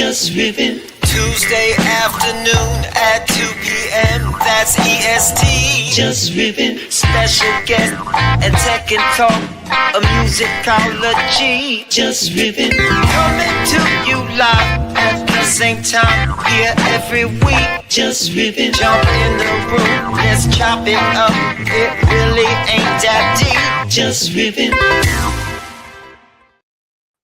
Jus Riffin. Tuesday afternoon at 2 p.m. That's EST. Jus Riffin. Special guest and tech and talk, a musicology. Jus Riffin. Coming to you live at the same time here every week. Jus Riffin. Jump in the room, let's chop it up. It really ain't that deep. Jus Riffin.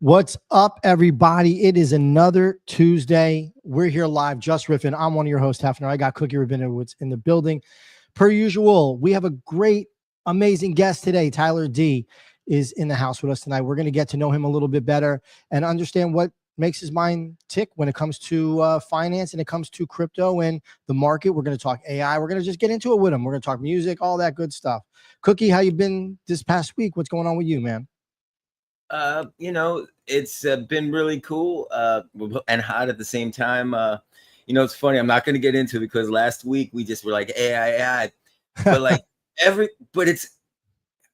What's up, everybody? It is another Tuesday. We're here live, Jus Riffin. I'm one of your hosts, Hefner. I got Cookie Rabinowitz in the building. Per usual, we have a great, amazing guest today. Tyler D is in the house with us tonight. We're going to get to know him a little bit better and understand what makes his mind tick when it comes to finance and it comes to crypto and the market. We're going to talk AI. We're going to just get into it with him. We're going to talk music, all that good stuff. Cookie, how you been this past week? What's going on with you, man? It's been really cool and hot at the same time. It's funny. I'm not going to get into it because last week we just were like AI, but like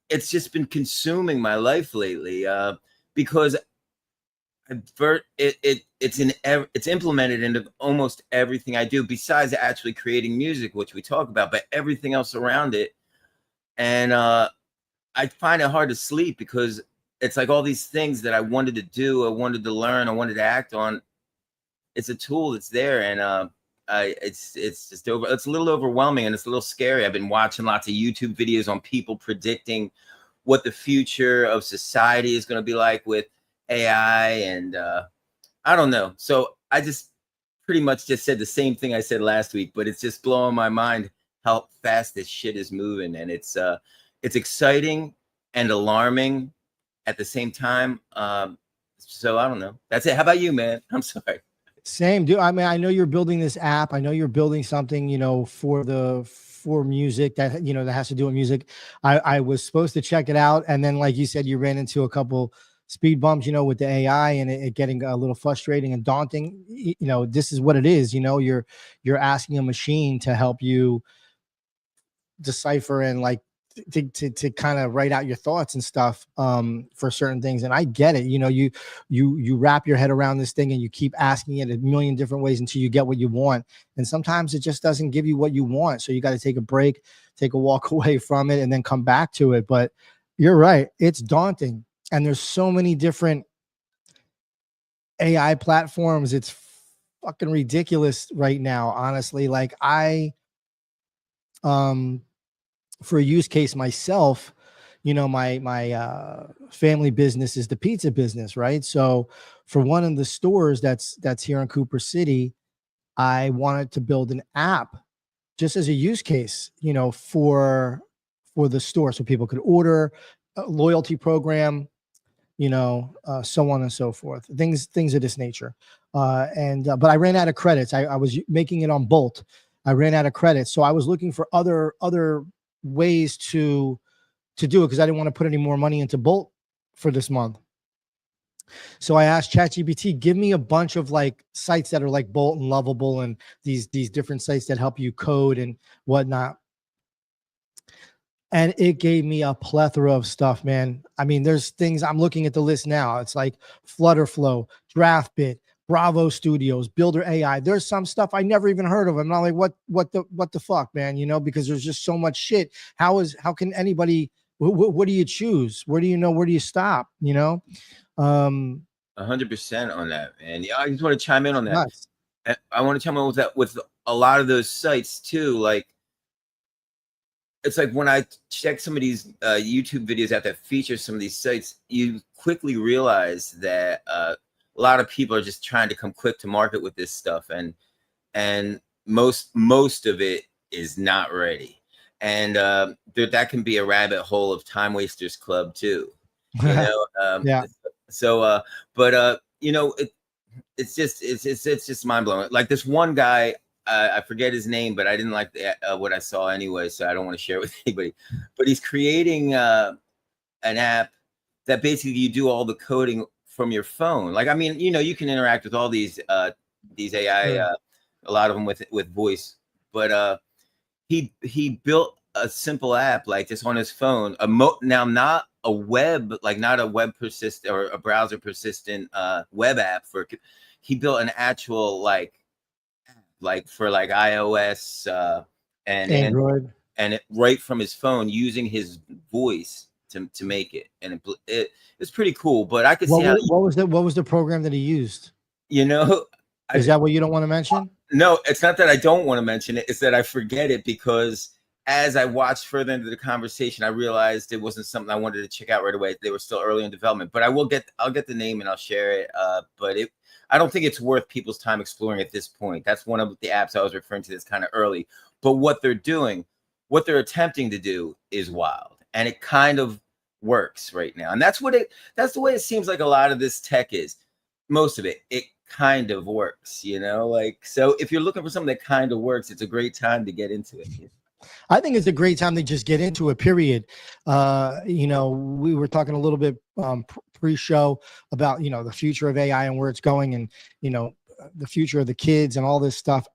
it's just been consuming my life lately because it's implemented into almost everything I do besides actually creating music, which we talk about, but everything else around it. And I find it hard to sleep because it's like all these things that I wanted to do, I wanted to learn, I wanted to act on. It's a tool that's there, and it's just it's a little overwhelming and it's a little scary. I've been watching lots of YouTube videos on people predicting what the future of society is going to be like with AI, and I don't know. So I just pretty much just said the same thing I said last week, but it's just blowing my mind how fast this shit is moving, and it's exciting and alarming at the same time. So I don't know. That's it. How about you, man? I'm sorry. Same, dude. I mean, I know you're building this app. I know you're building something, for music that, that has to do with music. I was supposed to check it out. And then, like you said, you ran into a couple speed bumps, with the AI and it getting a little frustrating and daunting. This is what it is. You're asking a machine to help you decipher and to kind of write out your thoughts and stuff for certain things. And I get it. You wrap your head around this thing and you keep asking it a million different ways until you get what you want. And sometimes it just doesn't give you what you want. So you got to take a break, take a walk away from it, and then come back to it. But you're right. It's daunting. And there's so many different AI platforms. It's fucking ridiculous right now. Honestly, for a use case myself, my family business is the pizza business, right? So for one of the stores that's here in Cooper City, I wanted to build an app just as a use case, for the store, so people could order, a loyalty program, so on and so forth, things of this nature. But I ran out of credits. I was making it on Bolt. I ran out of credits, so I was looking for other ways to do it because I didn't want to put any more money into Bolt for this month. So I asked ChatGPT, give me a bunch of sites that are like Bolt and Lovable and these different sites that help you code and whatnot. And it gave me a plethora of stuff, man. I mean, there's things, I'm looking at the list now. It's like Flutterflow, DraftBit, Bravo Studios, Builder AI. There's some stuff I never even heard of. I'm not like, what the fuck, man? Because there's just so much shit. How can anybody? What do you choose? Where do you know? Where do you stop? 100% on that, man. Yeah, I just want to chime in on that. Nice. I want to chime in with that with a lot of those sites too. Like, it's like when I check some of these YouTube videos out that feature some of these sites, you quickly realize that a lot of people are just trying to come quick to market with this stuff, and most of it is not ready, and that can be a rabbit hole of time wasters club too. Yeah. So, it's just mind blowing. Like this one guy, I forget his name, but I didn't like what I saw anyway, so I don't want to share it with anybody. But he's creating an app that basically you do all the coding from your phone. Like, I mean, you can interact with all these AI, a lot of them with voice, but he built a simple app like this on his phone. Now, not a web persistent or a browser persistent web app for he built an actual like for like iOS and Android. and it right from his phone using his voice to make it, and it's pretty cool. But I could see how What was the program that he used? you know. Is that what you don't want to mention? No, it's not that I don't want to mention it. It's that I forget it because as I watched further into the conversation, I realized it wasn't something I wanted to check out right away. They were still early in development, but I'll get the name and I'll share it. But I don't think it's worth people's time exploring at this point. That's one of the apps I was referring to that's kind of early. But what they're doing, what they're attempting to do is wild. And it kind of works right now. And that's the way it seems like a lot of this tech is. Most of it kind of works, like, so if you're looking for something that kind of works, it's a great time to get into it. I think it's a great time to just get into it, period. We were talking a little bit pre-show about, the future of AI and where it's going, and, the future of the kids and all this stuff.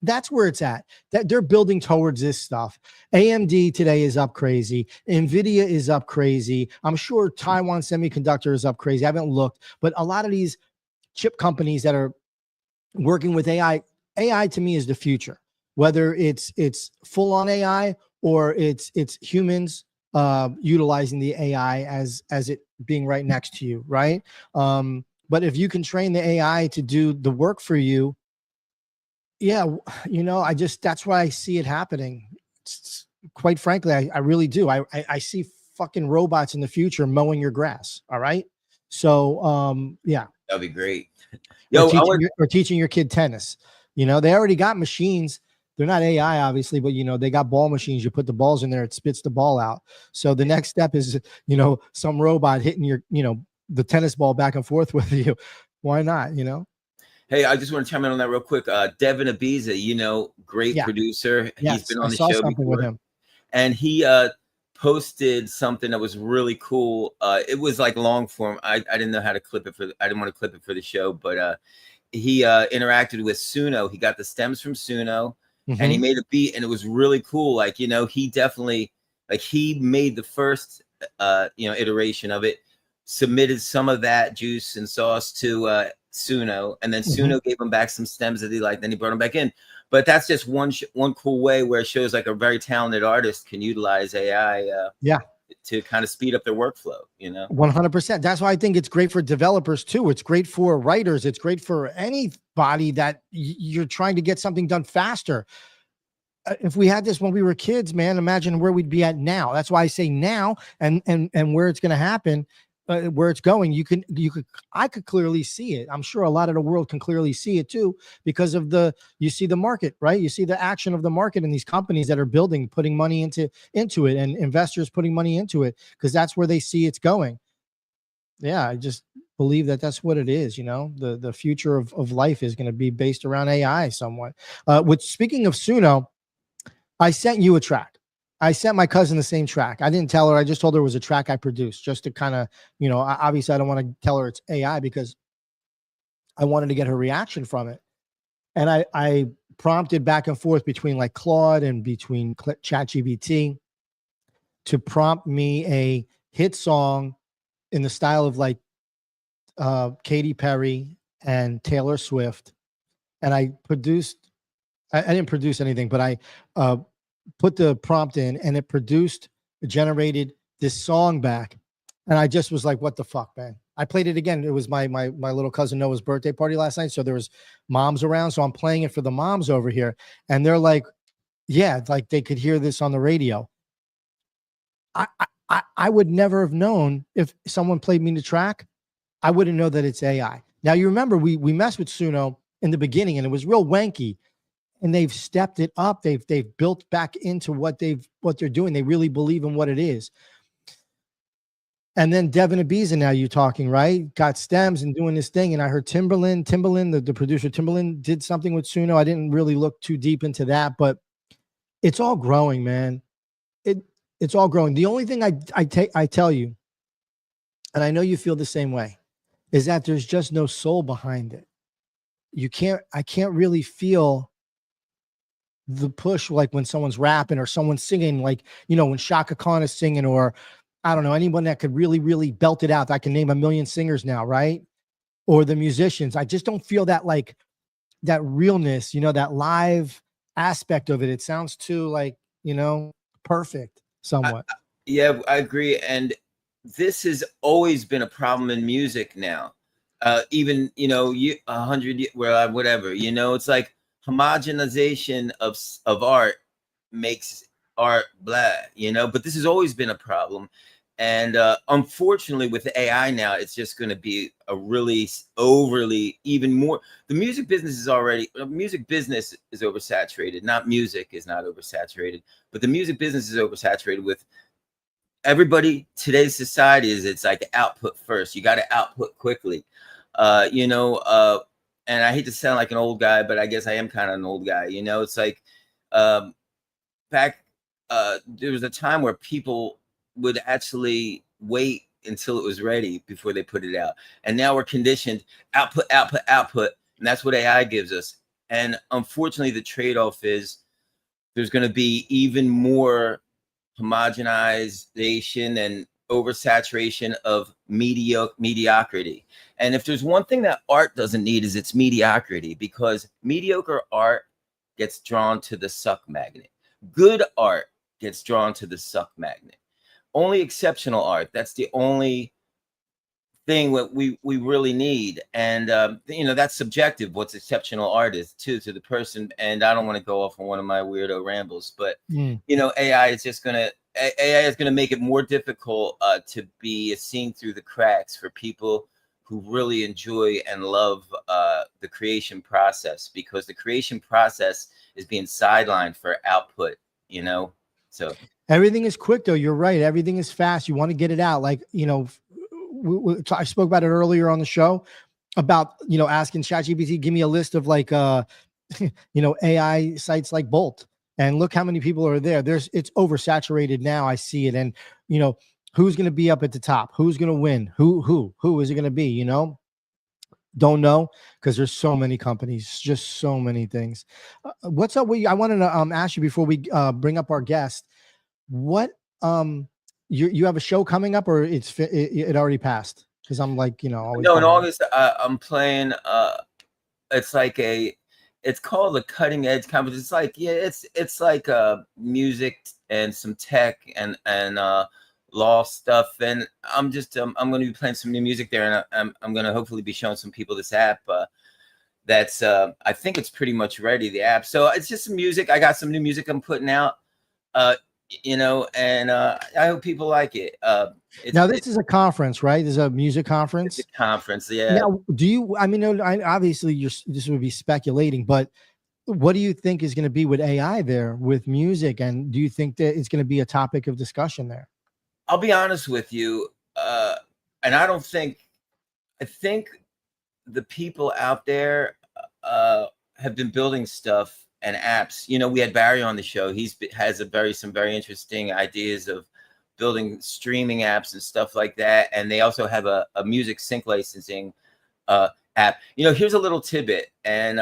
That's where it's at. That they're building towards this stuff. AMD today is up crazy. NVIDIA is up crazy. I'm sure Taiwan Semiconductor is up crazy. I haven't looked, but a lot of these chip companies that are working with AI to me is the future. Whether it's full on AI or it's humans utilizing the AI as it being right next to you, right? But if you can train the AI to do the work for you, yeah, that's why I see it happening. Quite frankly, I really do. I see fucking robots in the future mowing your grass. All right. So, yeah. That'd be great. Or teaching your kid tennis. They already got machines. They're not AI, obviously, but they got ball machines. You put the balls in there, it spits the ball out. So the next step is, some robot hitting your, the tennis ball back and forth with you. Why not? Hey, I just want to chime in on that real quick. Devin Abiza, great producer. Yes, he's been on the saw show something before. with him. And he posted something that was really cool. It was like long form. I didn't know how to clip it I didn't want to clip it for the show, but he interacted with Suno. He got the stems from Suno, and he made a beat, and it was really cool. Like, he definitely, like, he made the first iteration of it, submitted some of that juice and sauce to Suno, and then Suno gave him back some stems that he liked, then he brought them back in. But that's just one cool way where it shows like a very talented artist can utilize AI to kind of speed up their workflow, 100%. That's why I think it's great for developers too. It's great for writers. It's great for anybody that you're trying to get something done faster. If we had this when we were kids, man, imagine where we'd be at now. That's why I say now, and where it's going to happen. Where it's going, I could clearly see it. I'm sure a lot of the world can clearly see it too, because of you see the market, right? You see the action of the market in these companies that are putting money into it, and investors putting money into it, because that's where they see it's going. Yeah, I just believe that's what it is. The future of life is going to be based around AI somewhat. Speaking of Suno, I sent you a track. I sent my cousin the same track. I didn't tell her. I just told her it was a track I produced, just to kind of, obviously I don't want to tell her it's AI, because I wanted to get her reaction from it. And I prompted back and forth between like Claude and between ChatGPT to prompt me a hit song in the style of like Katy Perry and Taylor Swift. And I didn't produce anything, but I put the prompt in, and it generated this song back. And I just was like, what the fuck, man? I played it again. It was my little cousin Noah's birthday party last night. So there was moms around. So I'm playing it for the moms over here. And they're like, yeah, like they could hear this on the radio. I would never have known if someone played me the track. I wouldn't know that it's AI. Now, you remember we messed with Suno in the beginning, and it was real wanky. And they've stepped it up. They've built back into what they're doing. They really believe in what it is. And then Devin Abiza, now you're talking, right? Got stems and doing this thing. And I heard Timberland, the producer Timberland, did something with Suno. I didn't really look too deep into that, but it's all growing, man. It's all growing. The only thing I tell you, and I know you feel the same way, is that there's just no soul behind it. I can't really feel the push, like when someone's rapping or someone's singing, like, when Shaka Khan is singing, or I don't know, anyone that could really, really belt it out. I can name a million singers now, right? or the musicians. I just don't feel that like that realness, you know, that live aspect of it. It sounds too like, you know, perfect somewhat. Yeah, I agree. And this has always been a problem in music now. Even, you know, 100, well, whatever, you know, it's like homogenization of art makes art blah, you know, but this has always been a problem. And unfortunately, with AI now, it's just going to be a really overly, even more. The music business is already, music business is oversaturated. Not music is not oversaturated, but the music business is oversaturated with everybody. Today's society is, it's like output first. You got to output quickly, you know, and I hate to sound like an old guy, but I guess I am kind of an old guy, you know. It's like um back there was a time where people would actually wait until it was ready before they put it out, and now we're conditioned output, output, output, and that's what AI gives us. And unfortunately, the trade-off is there's going to be even more homogenization and oversaturation of mediocrity. And if there's one thing that art doesn't need, is its mediocrity, because mediocre art gets drawn to the suck magnet. Good art gets drawn to the suck magnet. Only exceptional art, that's the only thing what we really need. And you know, that's subjective, what's exceptional art is to the person. And I don't want to go off on one of my weirdo rambles, but you know, AI is gonna make it more difficult to be seen through the cracks for people who really enjoy and love the creation process, because the creation process is being sidelined for output, you know. So Everything is quick though. You're right. Everything is fast. You want to get it out. Like, you know, I spoke about it earlier on the show about, you know, asking ChatGPT, give me a list of like, you know, AI sites like Bolt, and look how many people are there. It's oversaturated now. I see it. And, you know, who's going to be up at the top? Who's going to win? Who is it going to be? You know, don't know, because there's so many companies, just so many things. What's up? I wanted to ask you before we bring up our guest, what you have a show coming up, or it already passed? Because I'm like, you know, always no, in August I'm playing it's like it's called the Cutting Edge Conference. It's like, yeah, it's like music and some tech and law stuff. And I'm going to be playing some new music there, and I'm going to hopefully be showing some people this app that's I think it's pretty much ready, the app. So it's just some music. I got some new music I'm putting out, you know, and I hope people like it. Now this is a conference, right? This is a music conference. It's a conference, yeah. Now, do you? I mean, obviously, this would be speculating, but what do you think is going to be with AI there with music? And do you think that it's going to be a topic of discussion there? I'll be honest with you, and I think the people out there have been building stuff and apps. You know, we had Barry on the show. He has some very interesting ideas of building streaming apps and stuff like that. And they also have a music sync licensing app. You know, here's a little tidbit. And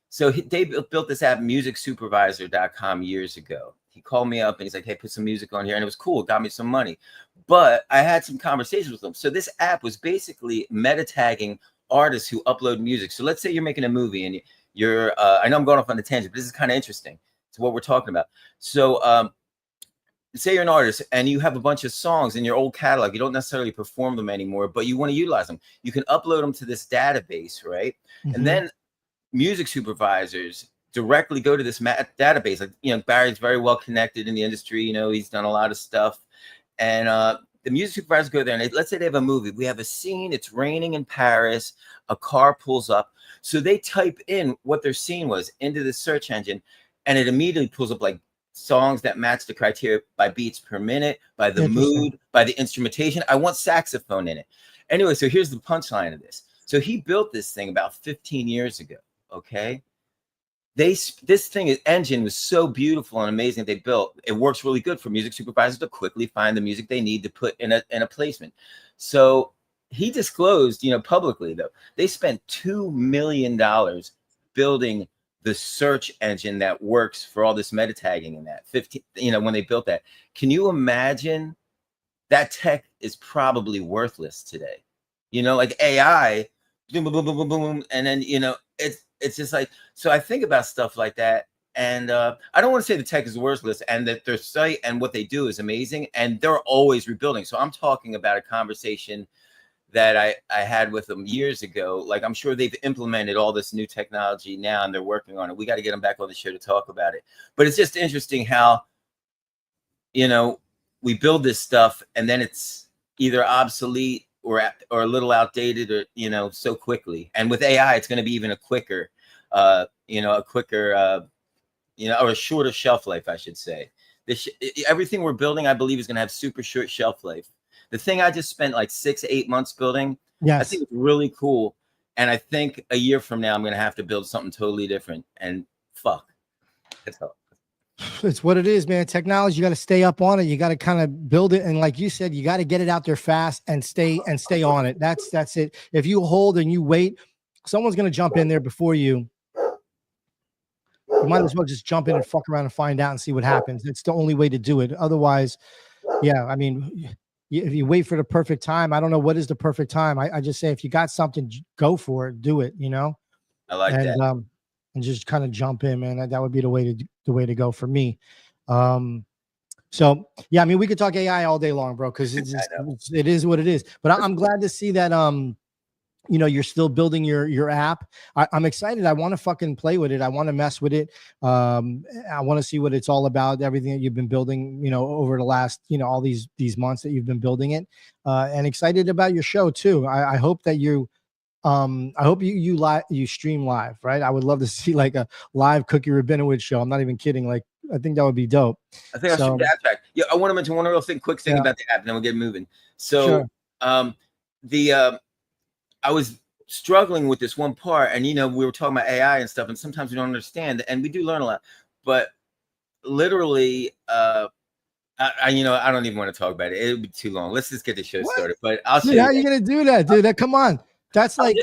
so they built this app, musicsupervisor.com, years ago. He called me up and he's like, hey, put some music on here. And it was cool. It got me some money. But I had some conversations with him. So this app was basically meta tagging artists who upload music. So let's say you're making a movie and you're I know I'm going off on a tangent, but this is kind of interesting. It's what we're talking about. So say you're an artist and you have a bunch of songs in your old catalog. You don't necessarily perform them anymore, but you want to utilize them. You can upload them to this database, right? And then music supervisors directly go to this database. Like, you know, Barry's very well connected in the industry. You know, he's done a lot of stuff. And the music supervisors go there, and let's say they have a movie. We have a scene. It's raining in Paris. A car pulls up. So they type in what their scene was into the search engine, and it immediately pulls up like songs that match the criteria by beats per minute, by the mood, by the instrumentation. I want saxophone in it. Anyway, so here's the punchline of this. So he built this thing about 15 years ago. Okay. This engine was so beautiful and amazing. They built, it works really good for music supervisors to quickly find the music they need to put in a placement. So he disclosed, you know, publicly though, they spent $2 million building the search engine that works for all this meta tagging and that 15, you know, when they built that. Can you imagine? That tech is probably worthless today. You know, like AI boom, boom, boom, boom, boom, boom, and then it's just like, so I think about stuff like that, and I don't want to say the tech is worthless, and that their site and what they do is amazing, and they're always rebuilding. So I'm talking about a conversation that I had with them years ago. Like, I'm sure they've implemented all this new technology now and they're working on it. We got to get them back on the show to talk about it. But it's just interesting how, we build this stuff and then it's either obsolete or a little outdated, or, so quickly. And with AI, it's going to be even a quicker, or a shorter shelf life, I should say. Everything we're building, I believe, is going to have super short shelf life. The thing I just spent like 6-8 months building, Yes. I think it's really cool. And I think a year from now, I'm going to have to build something totally different. And fuck. That's all. It's what it is, man. Technology, you got to stay up on it. You got to kind of build it. And like you said, you got to get it out there fast and stay on it. That's it. If you hold and you wait, someone's going to jump in there before you. You might as well just jump in and fuck around and find out and see what happens. It's the only way to do it. Otherwise, yeah, I mean, if you wait for the perfect time, I don't know what is the perfect time. I just say, if you got something, go for it, do it, I like that. And just kind of jump in, man. That would be the way to go for me. So yeah, I mean, we could talk AI all day long, bro, because it is what it is. But I'm glad to see that you're still building your app. I'm excited. I want to fucking play with it. I want to mess with it. I want to see what it's all about. Everything that you've been building, over the last, all these months that you've been building it, and excited about your show too. I hope that you stream live, right? I would love to see like a live Cookie Rabinowitz show. I'm not even kidding. Like, I think that would be dope. I think I should backtrack. Yeah, I want to mention one real quick thing about the app, and then we'll get moving. So, sure. I was struggling with this one part, and we were talking about AI and stuff, and sometimes we don't understand, and we do learn a lot. But literally, I don't even want to talk about it. It would be too long. Let's just get the show started. But I'll say, how are you gonna do that, dude? Come on. That's like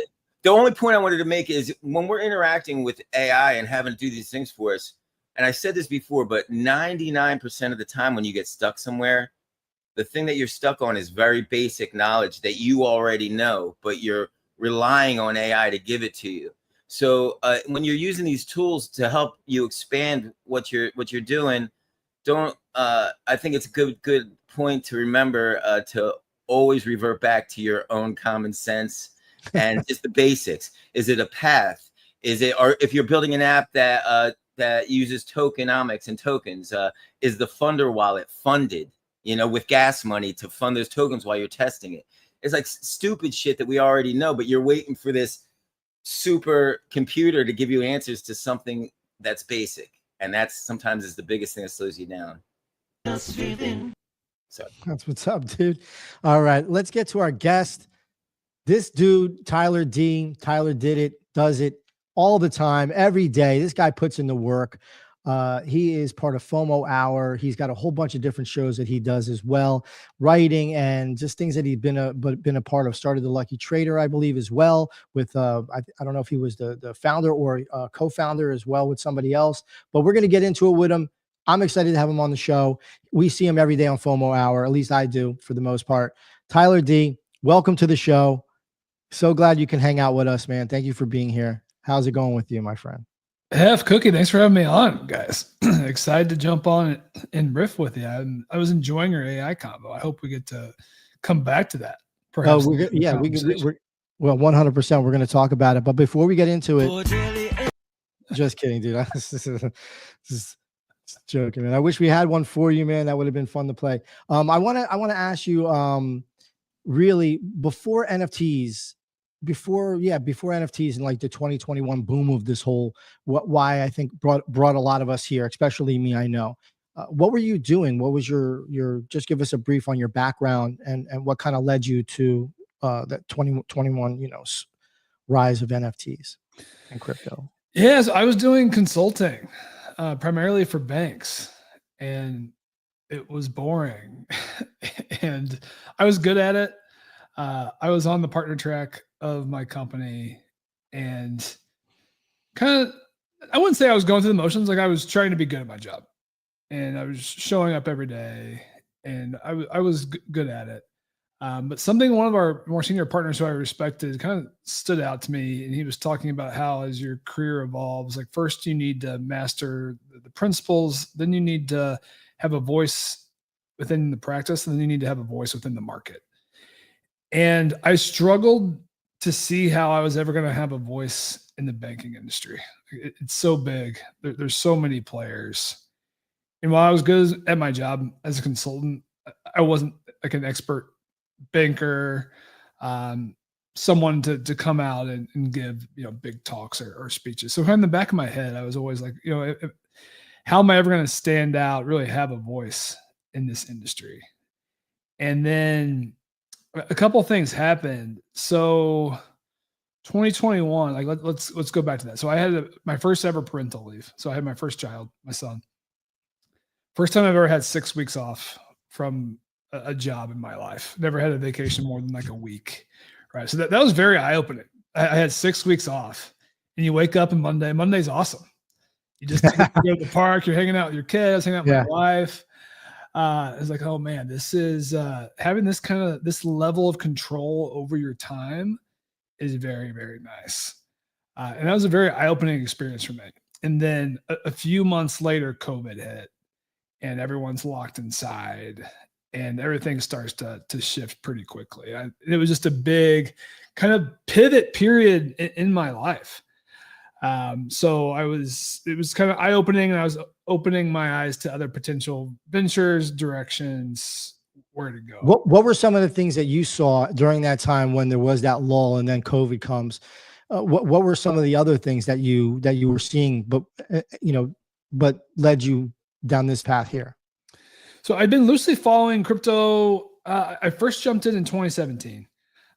the only point I wanted to make is when we're interacting with AI and having to do these things for us. And I said this before, but 99% of the time when you get stuck somewhere, the thing that you're stuck on is very basic knowledge that you already know, but you're relying on AI to give it to you. So when you're using these tools to help you expand what you're doing, I think it's a good point to remember to always revert back to your own common sense and just the basics. Is it a path? Or if you're building an app that uses tokenomics and tokens, is the funder wallet funded? With gas money to fund those tokens while you're testing it. It's like stupid shit that we already know, but you're waiting for this super computer to give you answers to something that's basic. And that's sometimes is the biggest thing that slows you down. Jus Riffin. So that's what's up, dude. All right, let's get to our guest. This dude, Tyler D. Tyler does it all the time, every day. This guy puts in the work. He is part of FOMO Hour. He's got a whole bunch of different shows that he does as well, writing and just things that he's been a part of. Started the Lucky Trader, I believe, as well. With I don't know if he was the founder or co-founder as well with somebody else. But we're gonna get into it with him. I'm excited to have him on the show. We see him every day on FOMO Hour. At least I do, for the most part. Tyler D, welcome to the show. So glad you can hang out with us, man. Thank you for being here. How's it going with you, my friend? Hef, Cookie, thanks for having me on, guys. Excited to jump on and riff with you. I was enjoying your AI convo. I hope we get to come back to that. Perhaps. We're 100%. We're going to talk about it. But before we get into it, just kidding, dude. Just joking, man. I wish we had one for you, man. That would have been fun to play. I want to ask you, really, before NFTs. Before NFTs and like the 2021 boom of this whole, why I think brought a lot of us here, especially me, I know. What were you doing? What was your just give us a brief on your background and what kind of led you to that 2021, rise of NFTs and crypto? Yes, I was doing consulting primarily for banks, and it was boring and I was good at it. I was on the partner track of my company and kind of, I wouldn't say I was going through the motions. Like, I was trying to be good at my job and I was showing up every day and I was good at it. But something one of our more senior partners who I respected kind of stood out to me, and he was talking about how as your career evolves, like first you need to master the principles, then you need to have a voice within the practice, and then you need to have a voice within the market. And I struggled to see how I was ever going to have a voice in the banking industry. It's so big. There's so many players. And while I was good at my job as a consultant, I wasn't like an expert banker, someone to come out and give, big talks or speeches. So in the back of my head, I was always like, how am I ever going to stand out, really have a voice in this industry? And then a couple of things happened. So 2021, like let's go back to that. So I had my first ever parental leave. So I had my first child, my son. First time I've ever had 6 weeks off from a job in my life. Never had a vacation more than like a week. Right. So that was very eye-opening. I had 6 weeks off, and you wake up on Monday. Monday's awesome. You just go to the park, you're hanging out with your kids, hanging out with my wife. It's like, oh man, this is having this level of control over your time is very, very nice. And that was a very eye-opening experience for me. And then a few months later, COVID hit, and everyone's locked inside, and everything starts to shift pretty quickly. It was just a big kind of pivot period in my life. So it was kind of eye-opening, and I was opening my eyes to other potential ventures, directions, where to go. What were some of the things that you saw during that time when there was that lull and then COVID comes? What were some of the other things that you were seeing, but led you down this path here? So I've been loosely following crypto. I first jumped in 2017.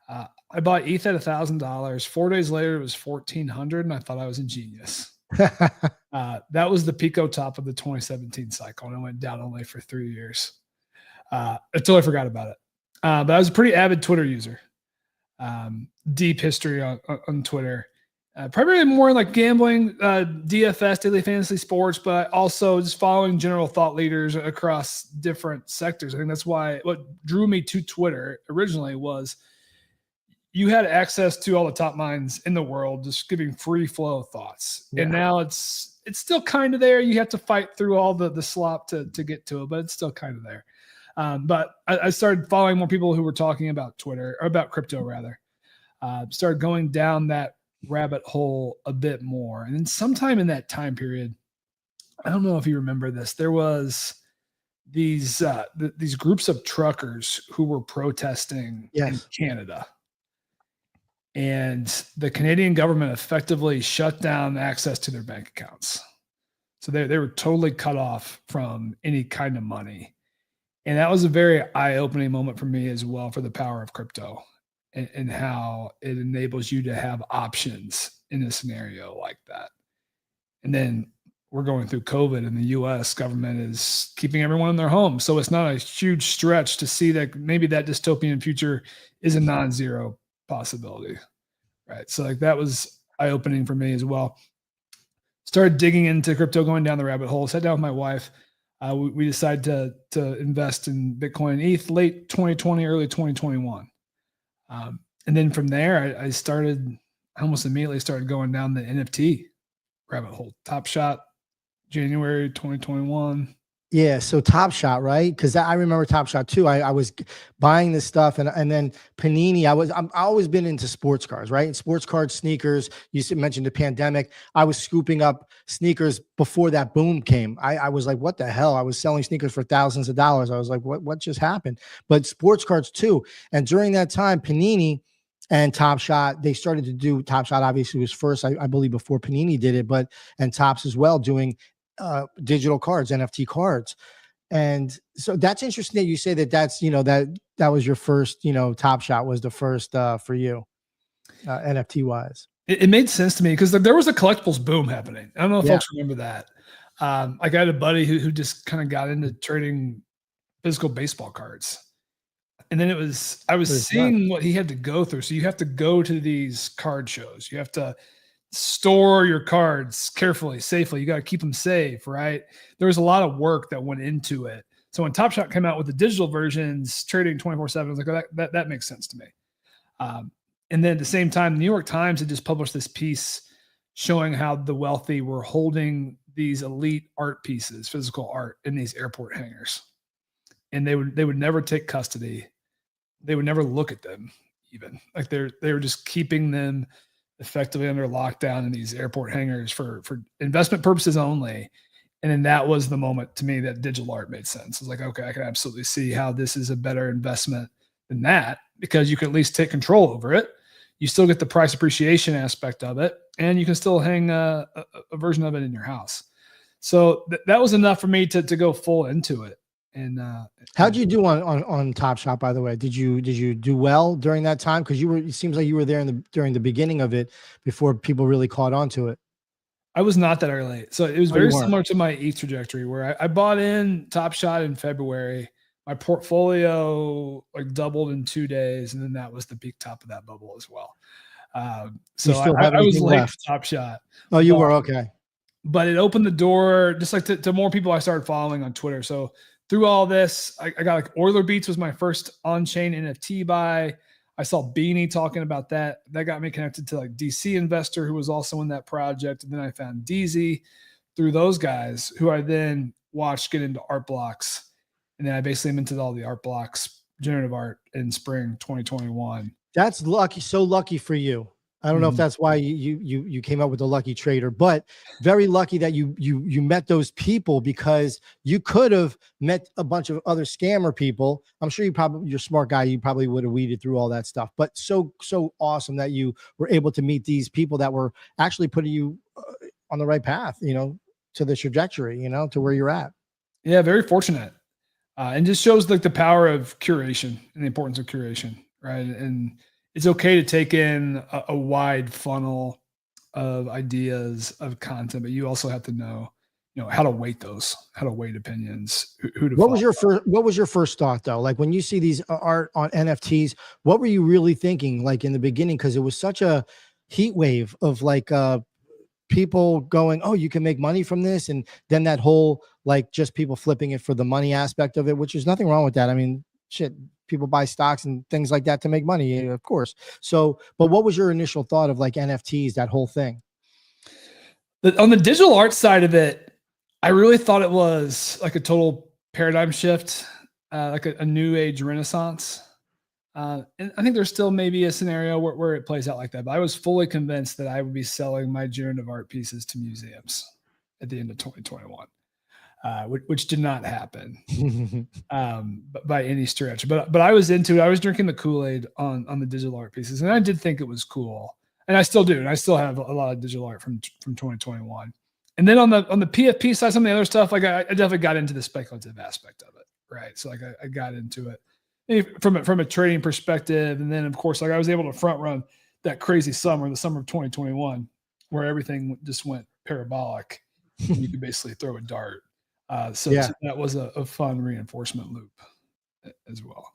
I bought ETH at $1,000. 4 days later, it was 1,400, and I thought I was a genius. That was the Pico top of the 2017 cycle, and it went down only for 3 years until I forgot about it. But I was a pretty avid Twitter user. Deep history on Twitter. Primarily more like gambling, DFS, daily fantasy sports, but also just following general thought leaders across different sectors. I think that's why what drew me to Twitter originally was you had access to all the top minds in the world, just giving free flow thoughts. Yeah. And now it's still kind of there. You have to fight through all the slop to get to it, but it's still kind of there. But I started following more people who were talking about Twitter, or about crypto rather. Started going down that rabbit hole a bit more. And then sometime in that time period, I don't know if you remember this, there was these groups of truckers who were protesting in Canada. And the Canadian government effectively shut down access to their bank accounts. So they were totally cut off from any kind of money. And that was a very eye-opening moment for me as well, for the power of crypto and how it enables you to have options in a scenario like that. And then we're going through COVID, and the US government is keeping everyone in their homes. So it's not a huge stretch to see that maybe that dystopian future is a non-zero possibility, right? So like that was eye-opening for me as well. Started digging into crypto, going down the rabbit hole, sat down with my wife. We decided to invest in Bitcoin and ETH late 2020, early 2021. And then from there, I almost immediately started going down the NFT rabbit hole. Top Shot, January 2021. Yeah, so Top Shot, right? Because I remember Top Shot too. I was buying this stuff, and then Panini. I've always been into sports cars, right? Sports cards, sneakers. You mentioned the pandemic. I was scooping up sneakers before that boom came. I was like, what the hell? I was selling sneakers for thousands of dollars. I was like, what just happened? But sports cards too. And during that time, Panini and Top Shot, they started to do. Top Shot obviously was first, I believe, before Panini did it, and Topps as well, doing digital cards, NFT cards. And so that's interesting that you say that's that was your first, Top Shot was the first for you, NFT wise. It made sense to me because there was a collectibles boom happening. I don't know if folks remember that. Like I had a buddy who just kind of got into trading physical baseball cards. And then I was seeing what he had to go through. So you have to go to these card shows. You have to store your cards carefully, safely. You got to keep them safe, right? There was a lot of work that went into it. So when Top Shot came out with the digital versions, trading 24/7, I was like, oh, that makes sense to me. And then at the same time, the New York Times had just published this piece showing how the wealthy were holding these elite art pieces, physical art, in these airport hangars, and they would never take custody. They would never look at them, even like they were just keeping them effectively under lockdown in these airport hangars for investment purposes only. And then that was the moment to me that digital art made sense. I was like, okay, I can absolutely see how this is a better investment than that, because you can at least take control over it. You still get the price appreciation aspect of it, and you can still hang a version of it in your house. So that was enough for me to go full into it. And how'd you do on Top Shot, by the way? Did you do well during that time? Because it seems like you were there during the beginning of it before people really caught on to it. I was not that early. So it was very similar to my ETH trajectory, where I bought in Top Shot in February. My portfolio like doubled in 2 days, and then that was the peak top of that bubble as well. So I was late to Top Shot. Oh, you were? Okay. But it opened the door just like to more people I started following on Twitter. So through all this, I got like Euler Beats was my first on-chain NFT buy. I saw Beanie talking about that. That got me connected to like DC Investor, who was also in that project. And then I found DZ through those guys, who I then watched get into art blocks. And then I basically minted all the art blocks, generative art, in spring 2021. That's lucky. So lucky for you. I don't know if that's why you came up with the lucky trader, but very lucky that you met those people, because you could have met a bunch of other scammer people. I'm sure you're a smart guy. You probably would have weeded through all that stuff, but so awesome that you were able to meet these people that were actually putting you on the right path, to the trajectory, to where you're at. Yeah. Very fortunate. And just shows like the power of curation and the importance of curation. Right. And it's okay to take in a wide funnel of ideas of content, but you also have to know how to weight those, how to weight opinions, who to. What was your first thought though? Like when you see these art on NFTs, what were you really thinking like in the beginning? Because it was such a heat wave of like people going, oh, you can make money from this, and then that whole like just people flipping it for the money aspect of it, which is nothing wrong with that. I mean, shit. People buy stocks and things like that to make money, of course. So, but what was your initial thought of like NFTs, that whole thing? On the digital art side of it, I really thought it was like a total paradigm shift, like a new age renaissance. And I think there's still maybe a scenario where it plays out like that. But I was fully convinced that I would be selling my generative art pieces to museums at the end of 2021. Which did not happen by any stretch. But I was into it. I was drinking the Kool-Aid on the digital art pieces, and I did think it was cool, and I still do. And I still have a lot of digital art from 2021. And then on the PFP side, some of the other stuff, like I definitely got into the speculative aspect of it, right? So like I got into it from a trading perspective, and then of course like I was able to front run that crazy summer, the summer of 2021, where everything just went parabolic. And you could basically throw a dart. So that was a fun reinforcement loop as well.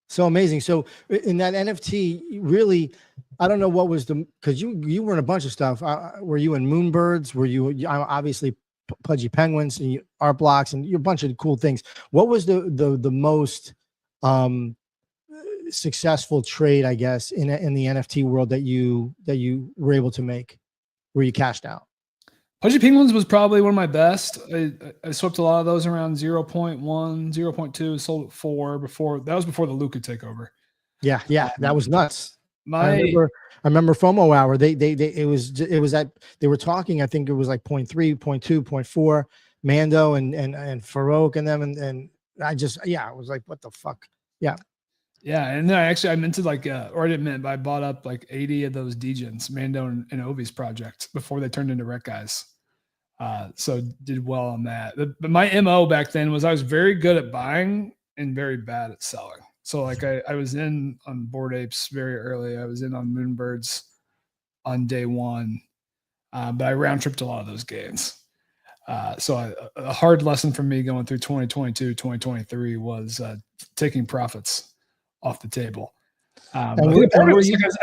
So amazing. So in that NFT, really, I don't know what was because you were in a bunch of stuff. Were you in Moonbirds? Were you obviously Pudgy Penguins and art blocks and a bunch of cool things? What was the most successful trade, I guess, in the NFT world that you were able to make, where you cashed out? Pudgy Penguins was probably one of my best. I swept a lot of those around 0.1, 0.2, sold at 4 before the Luka takeover. Yeah, that was nuts. I remember FOMO Hour. It was at, they were talking, I think it was like 0.3, 0.2, 0.4, Mando and Farouk and them, and I was like, what the fuck? Yeah. Yeah, and then I minted like, or I didn't mint, but I bought up like 80 of those degens, Mando and Ovi's project, before they turned into rec guys. So did well on that. But my MO back then was I was very good at buying and very bad at selling. So like I was in on Bored Apes very early. I was in on Moonbirds on day one, but I round tripped a lot of those gains. So a hard lesson for me going through 2022, 2023 was taking profits off the table. I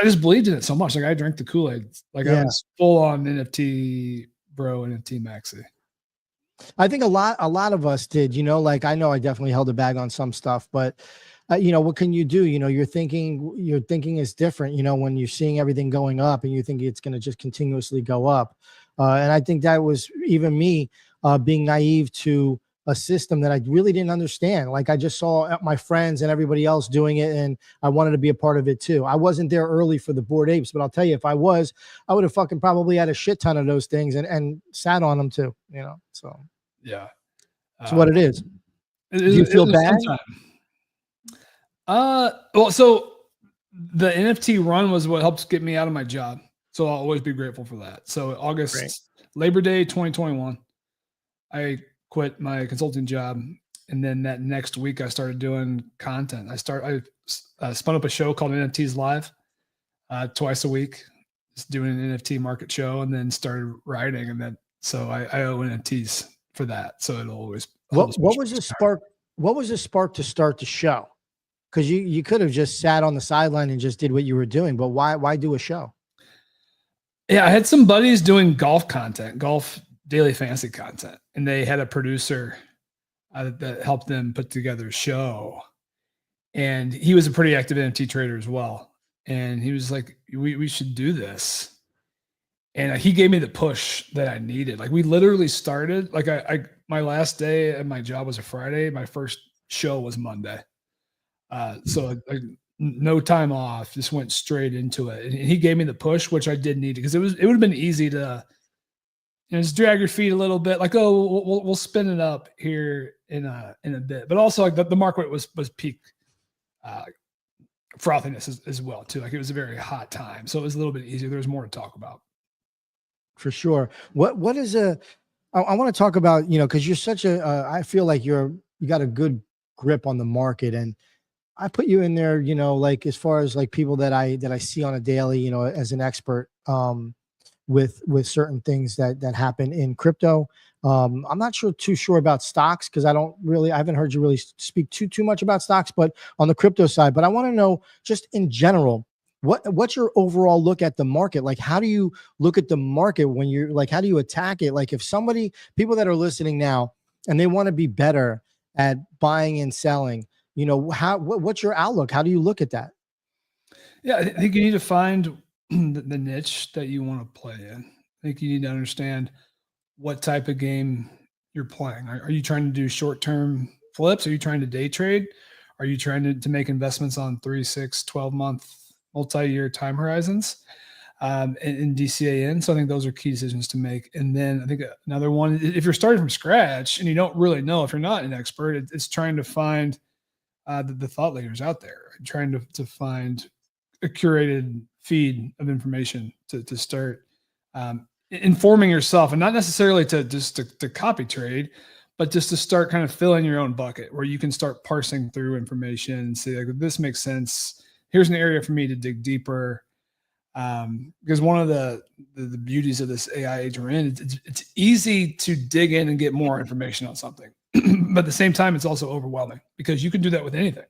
just believed in it so much. Like I drank the Kool-Aid. Like I was full on NFT bro, NFT maxi. I think a lot of us did, you know, like I know I definitely held a bag on some stuff, but you know, what can you do? You know, your thinking is different, you know, when you're seeing everything going up and you think it's going to just continuously go up. And I think that was even me being naive to a system that I really didn't understand. Like I just saw my friends and everybody else doing it, and I wanted to be a part of it too. I wasn't there early for the Bored Apes, but I'll tell you, if I was, I would have fucking probably had a shit ton of those things and sat on them too, you know? So Yeah. it's what it is. Do you It feel was a bad? fun time. Well, so the NFT run was what helped get me out of my job. So I'll always be grateful for that. So August, Great. Labor Day, 2021, I quit my consulting job. And then that next week I started doing content. I spun up a show called NFTs Live twice a week, just doing an NFT market show, and then started writing. And then, so I owe NFTs for that. So it'll always. What was the spark? What was the spark to start the show? Because you could have just sat on the sideline and just did what you were doing, but why do a show? Yeah, I had some buddies doing golf content, golf daily fantasy content, and they had a producer that helped them put together a show. And he was a pretty active NFT trader as well. And he was like, we should do this. And he gave me the push that I needed. Like we literally started, like my last day at my job was a Friday. My first show was Monday. So no time off, just went straight into it. And he gave me the push, which I did need, because it would have been easy to, you know, just drag your feet a little bit, like, oh, we'll spin it up here in a bit. But also like the market was peak frothiness as well too. Like it was a very hot time. So it was a little bit easier. There was more to talk about. For sure. What is I want to talk about, you know, because you're such I feel like you got a good grip on the market, and I put you in there, you know, like as far as like people that I see on a daily, you know, as an expert with certain things that happen in crypto. I'm not too sure about stocks, because I haven't heard you really speak too much about stocks, but on the crypto side. But I want to know, just in general, what's your overall look at the market? Like, how do you look at the market when you're like, how do you attack it? Like if people that are listening now and they want to be better at buying and selling, you know, what's your outlook? How do you look at that? Yeah, I think you need to find the niche that you want to play in. I think you need to understand what type of game you're playing. Are you trying to do short-term flips? Are you trying to day trade? Are you trying to make investments on 3, 6, 12-month, multi-year time horizons and DCAN? So I think those are key decisions to make. And then I think another one, if you're starting from scratch and you don't really know, if you're not an expert, it's trying to find the thought leaders out there, trying to find a curated feed of information to start informing yourself, and not necessarily to copy trade, but just to start kind of filling your own bucket where you can start parsing through information and say, like, this makes sense. Here's an area for me to dig deeper. Because one of the beauties of this AI age we're in, it's easy to dig in and get more information on something. But at the same time, it's also overwhelming because you can do that with anything.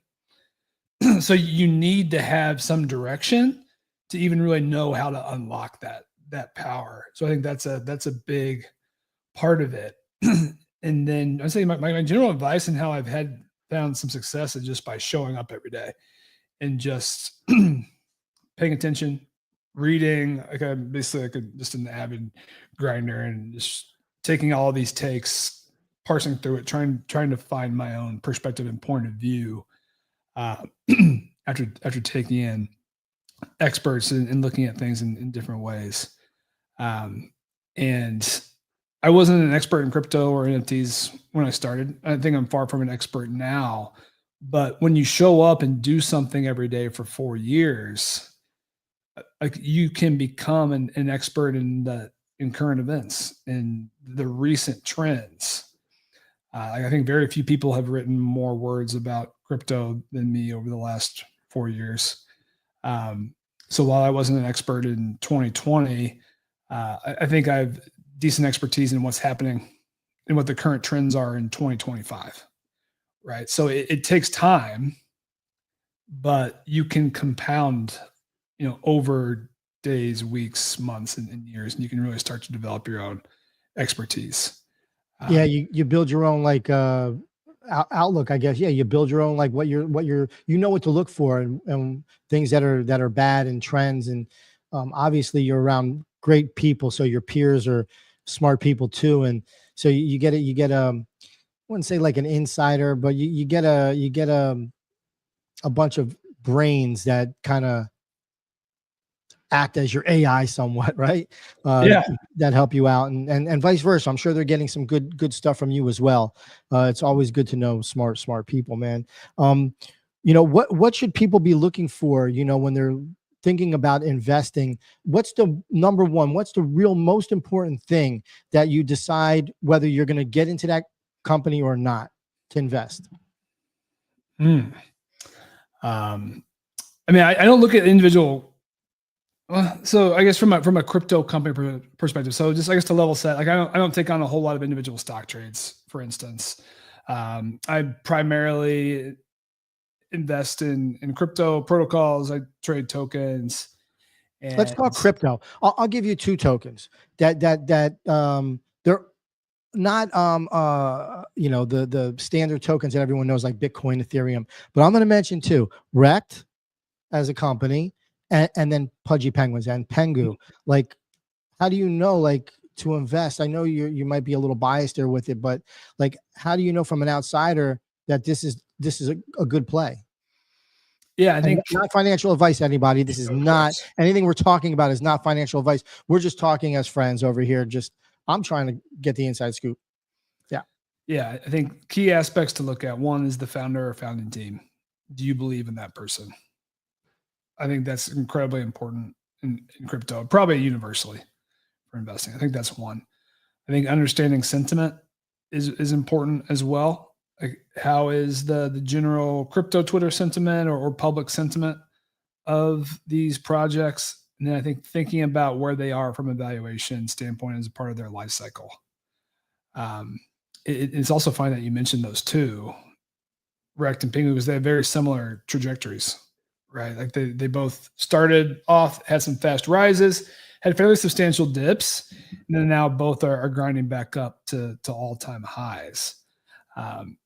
So you need to have some direction to even really know how to unlock that power. So I think that's a big part of it. And then I say my general advice and how I've found some success is just by showing up every day and just paying attention, reading. Like I'm basically just an avid grinder and just taking all these takes, parsing through it, trying to find my own perspective and point of view after taking in experts and looking at things in different ways. And I wasn't an expert in crypto or NFTs when I started. I think I'm far from an expert now. But when you show up and do something every day for 4 years, like you can become an expert in current events and the recent trends. I think very few people have written more words about crypto than me over the last 4 years. So while I wasn't an expert in 2020, I think I have decent expertise in what's happening and what the current trends are in 2025. Right. So it takes time, but you can compound, over days, weeks, months, and years, and you can really start to develop your own expertise. Yeah, you build your own like outlook, I guess. Yeah, you build your own like what you're you know what to look for, and things that are bad and trends, and obviously you're around great people, so your peers are smart people too, and so you get it. You get I wouldn't say like an insider, but you get a bunch of brains that kind of act as your AI somewhat, right? Yeah. That help you out, and vice versa. I'm sure they're getting some good stuff from you as well. It's always good to know smart people, man. What should people be looking for? When they're thinking about investing, what's the number one? What's the real most important thing that you decide whether you're going to get into that company or not to invest? I mean, I don't look at individual. So I guess from a crypto company perspective, so just I guess to level set, like I don't take on a whole lot of individual stock trades, for instance. I primarily invest in crypto protocols. I trade tokens. And Let's talk crypto. I'll give you two tokens that they're not the standard tokens that everyone knows like Bitcoin, Ethereum, but I'm going to mention two: Rect as a company, and then Pudgy Penguins and Pengu. Like, how do you know like to invest? I know you might be a little biased there with it, but like, how do you know from an outsider that this is a good play? Yeah, I think not financial advice, anybody. This is not anything we're talking about is not financial advice. We're just talking as friends over here. I'm trying to get the inside scoop. Yeah, I think key aspects to look at. One is the founder or founding team. Do you believe in that person? I think that's incredibly important in crypto, probably universally for investing. I think that's one. I think understanding sentiment is important as well. Like how is the general crypto Twitter sentiment or public sentiment of these projects? And then I think thinking about where they are from a valuation standpoint as a part of their life cycle. It's also fine that you mentioned those two, Rect and Pingu, because they have very similar trajectories, right? Like they both started off, had some fast rises, had fairly substantial dips, and then now both are grinding back up to all-time highs.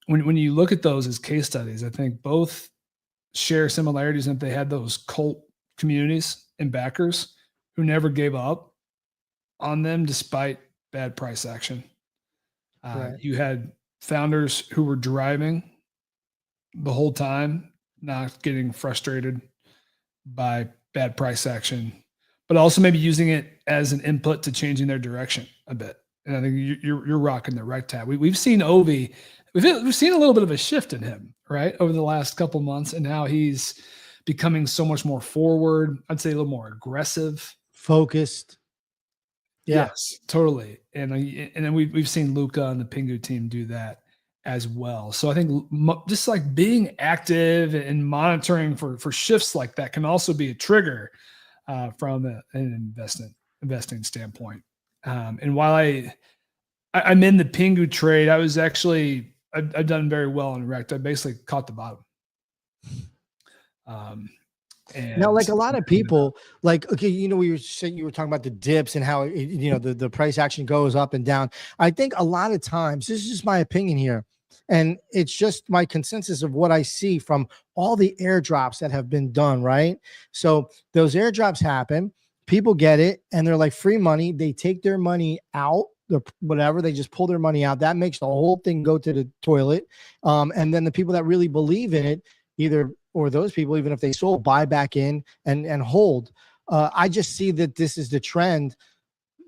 When you look at those as case studies, I think both share similarities in that they had those cult communities and backers who never gave up on them despite bad price action. Right. You had founders who were driving the whole time, not getting frustrated by bad price action, but also maybe using it as an input to changing their direction a bit. And I think you're rocking the right tab. We've seen Ovi, we've seen a little bit of a shift in him, right, over the last couple months, and how he's becoming so much more forward. I'd say a little more aggressive, Focused. Yeah. Yes, totally. And then we've seen Luca and the Pingu team do that as well. So I think just like being active and monitoring for shifts like that can also be a trigger from an investing standpoint. And while I'm in the Pingu trade, I was actually I've done very well in Rect. I basically caught the bottom. And now, like a lot of people, like, okay, we were saying, you were talking about the dips and how the price action goes up and down. I think a lot of times, this is just my opinion here, and it's just my consensus of what I see from all the airdrops that have been done, right? So those airdrops happen, people get it, and they're like free money. They take their money out, whatever, they just pull their money out. That makes the whole thing go to the toilet. And then the people that really believe in it, or those people, even if they sold, buy back in and hold. I just see that this is the trend.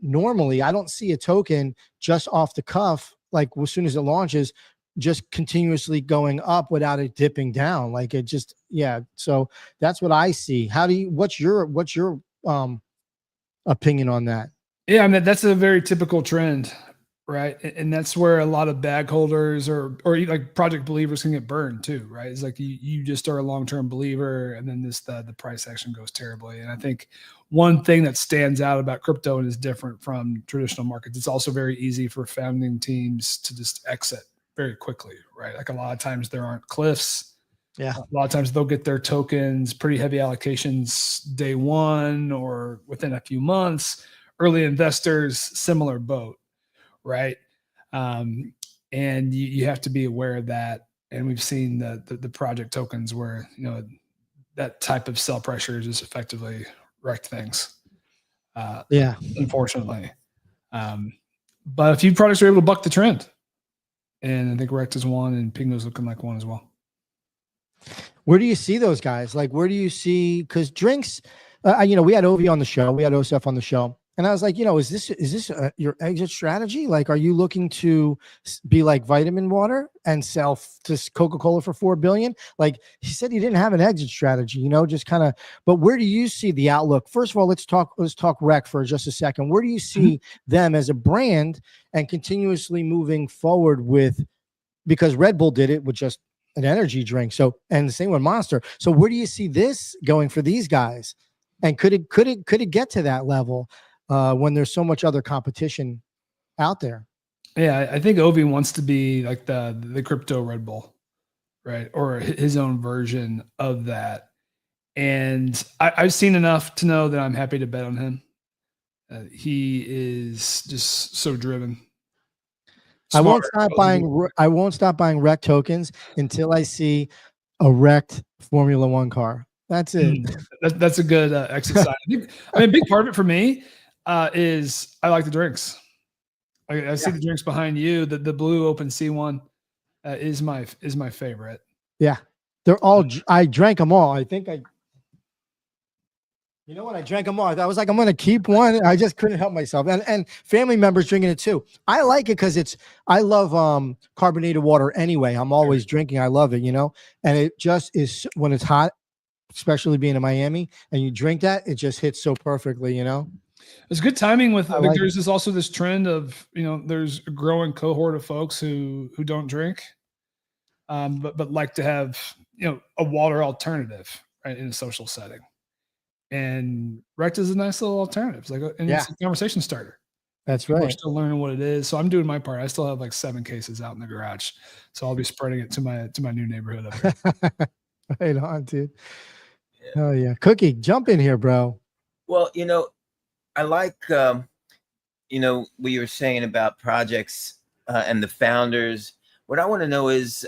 Normally, I don't see a token just off the cuff, like as soon as it launches, just continuously going up without it dipping down. Like it just, yeah. So that's what I see. What's your opinion on that? Yeah, I mean, that's a very typical trend, right? And that's where a lot of bag holders or like project believers can get burned too, right? It's like you just are a long-term believer, and then the price action goes terribly. And I think one thing that stands out about crypto and is different from traditional markets, it's also very easy for founding teams to just exit very quickly, right? Like a lot of times there aren't cliffs. Yeah. A lot of times they'll get their tokens, pretty heavy allocations day one or within a few months. Early investors, similar boat, right? And you have to be aware of that. And we've seen the project tokens where, that type of sell pressure just effectively wrecked things. Yeah. Unfortunately. But a few products are able to buck the trend. And I think Rect is one, and Pingo's looking like one as well. Where do you see those guys? Like, where do you see, because drinks, we had Ovi on the show, we had Osef on the show. And I was like, is this your exit strategy? Like, are you looking to be like Vitamin Water and sell to Coca-Cola for $4 billion? Like he said, he didn't have an exit strategy, just kind of. But where do you see the outlook? First of all, let's talk Rec for just a second. Where do you see them as a brand and continuously moving forward with? Because Red Bull did it with just an energy drink. So, and the same with Monster. So, where do you see this going for these guys? And could it get to that level? When there's so much other competition out there. Yeah, I think Ovi wants to be like the crypto Red Bull, right? Or his own version of that. And I've seen enough to know that I'm happy to bet on him. He is just so driven. Smart. I won't stop buying Rec tokens until I see a wrecked Formula One car. That's it. That's a good exercise. A big part of it for me is I like the drinks. I see the drinks behind you. The blue Open Sea one is my favorite. Yeah, they're all. I drank them all. I think I. You know what? I drank them all. I was like, I'm going to keep one. I just couldn't help myself. And family members drinking it too. I like it because I love carbonated water anyway. I'm always drinking. I love it, and it just is when it's hot, especially being in Miami, and you drink that, it just hits so perfectly, It's good timing with like there's also this trend of, there's a growing cohort of folks who don't drink, but like to have, a water alternative, right, in a social setting. And Rect is a nice little alternative. It's like it's a conversation starter. That's right. We're still learning what it is. So I'm doing my part. I still have like 7 cases out in the garage. So I'll be spreading it to my new neighborhood up here. Right on, dude. Yeah. Oh yeah. Cookie, jump in here, bro. Well, I like what you were saying about projects and the founders. What I want to know is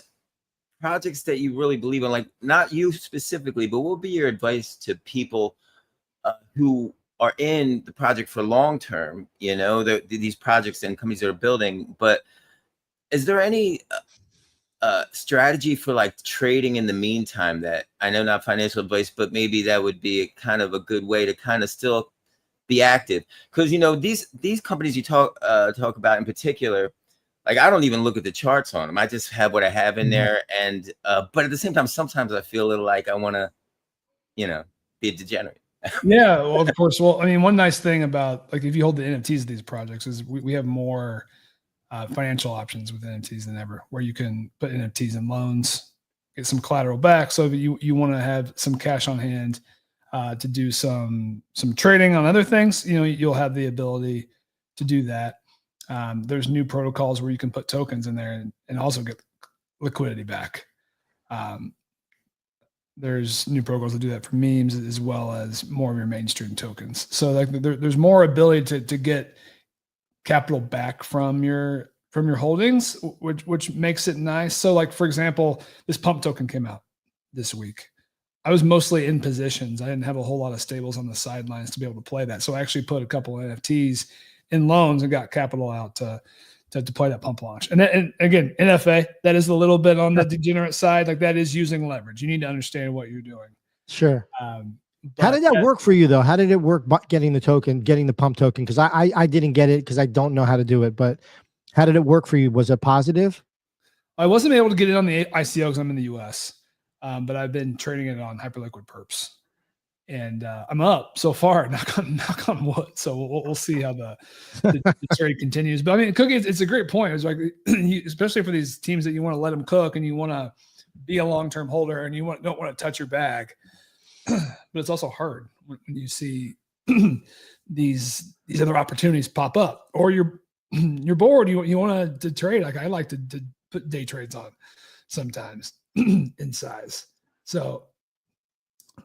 projects that you really believe in, like not you specifically, but what would be your advice to people who are in the project for long term, these projects and companies that are building, but is there any strategy for like trading in the meantime that I know not financial advice, but maybe that would be kind of a good way to kind of still be active? Because these companies you talk about in particular, like I don't even look at the charts on them. I just have what I have in there, and but at the same time, sometimes I feel a little like I want to, be a degenerate. Yeah, well, of course. Well, one nice thing about like if you hold the NFTs of these projects is we have more financial options with NFTs than ever, where you can put NFTs in loans, get some collateral back, so that you want to have some cash on hand to do some trading on other things. You'll have the ability to do that. There's new protocols where you can put tokens in there and also get liquidity back. There's new protocols that do that for memes as well as more of your mainstream tokens. So like there's more ability to get capital back from your holdings, which makes it nice. So like, for example, this pump token came out this week. I was mostly in positions. I didn't have a whole lot of stables on the sidelines to be able to play that. So I actually put a couple of NFTs in loans and got capital out to play that pump launch. And again, NFA, that is a little bit on the degenerate side. Like that is using leverage. You need to understand what you're doing. Sure. How did that work for you though? How did it work getting the pump token? Because I didn't get it because I don't know how to do it, but how did it work for you? Was it positive? I wasn't able to get it on the ICO because I'm in the US, but I've been trading it on Hyperliquid Perps. And I'm up so far, knock on wood. So we'll see how the trade continues. But Cookie, it's a great point. It's like, especially for these teams that you want to let them cook and you want to be a long-term holder and you don't want to touch your bag. But it's also hard when you see these other opportunities pop up, or you're bored. You want to trade. Like I like to put day trades on sometimes in size. So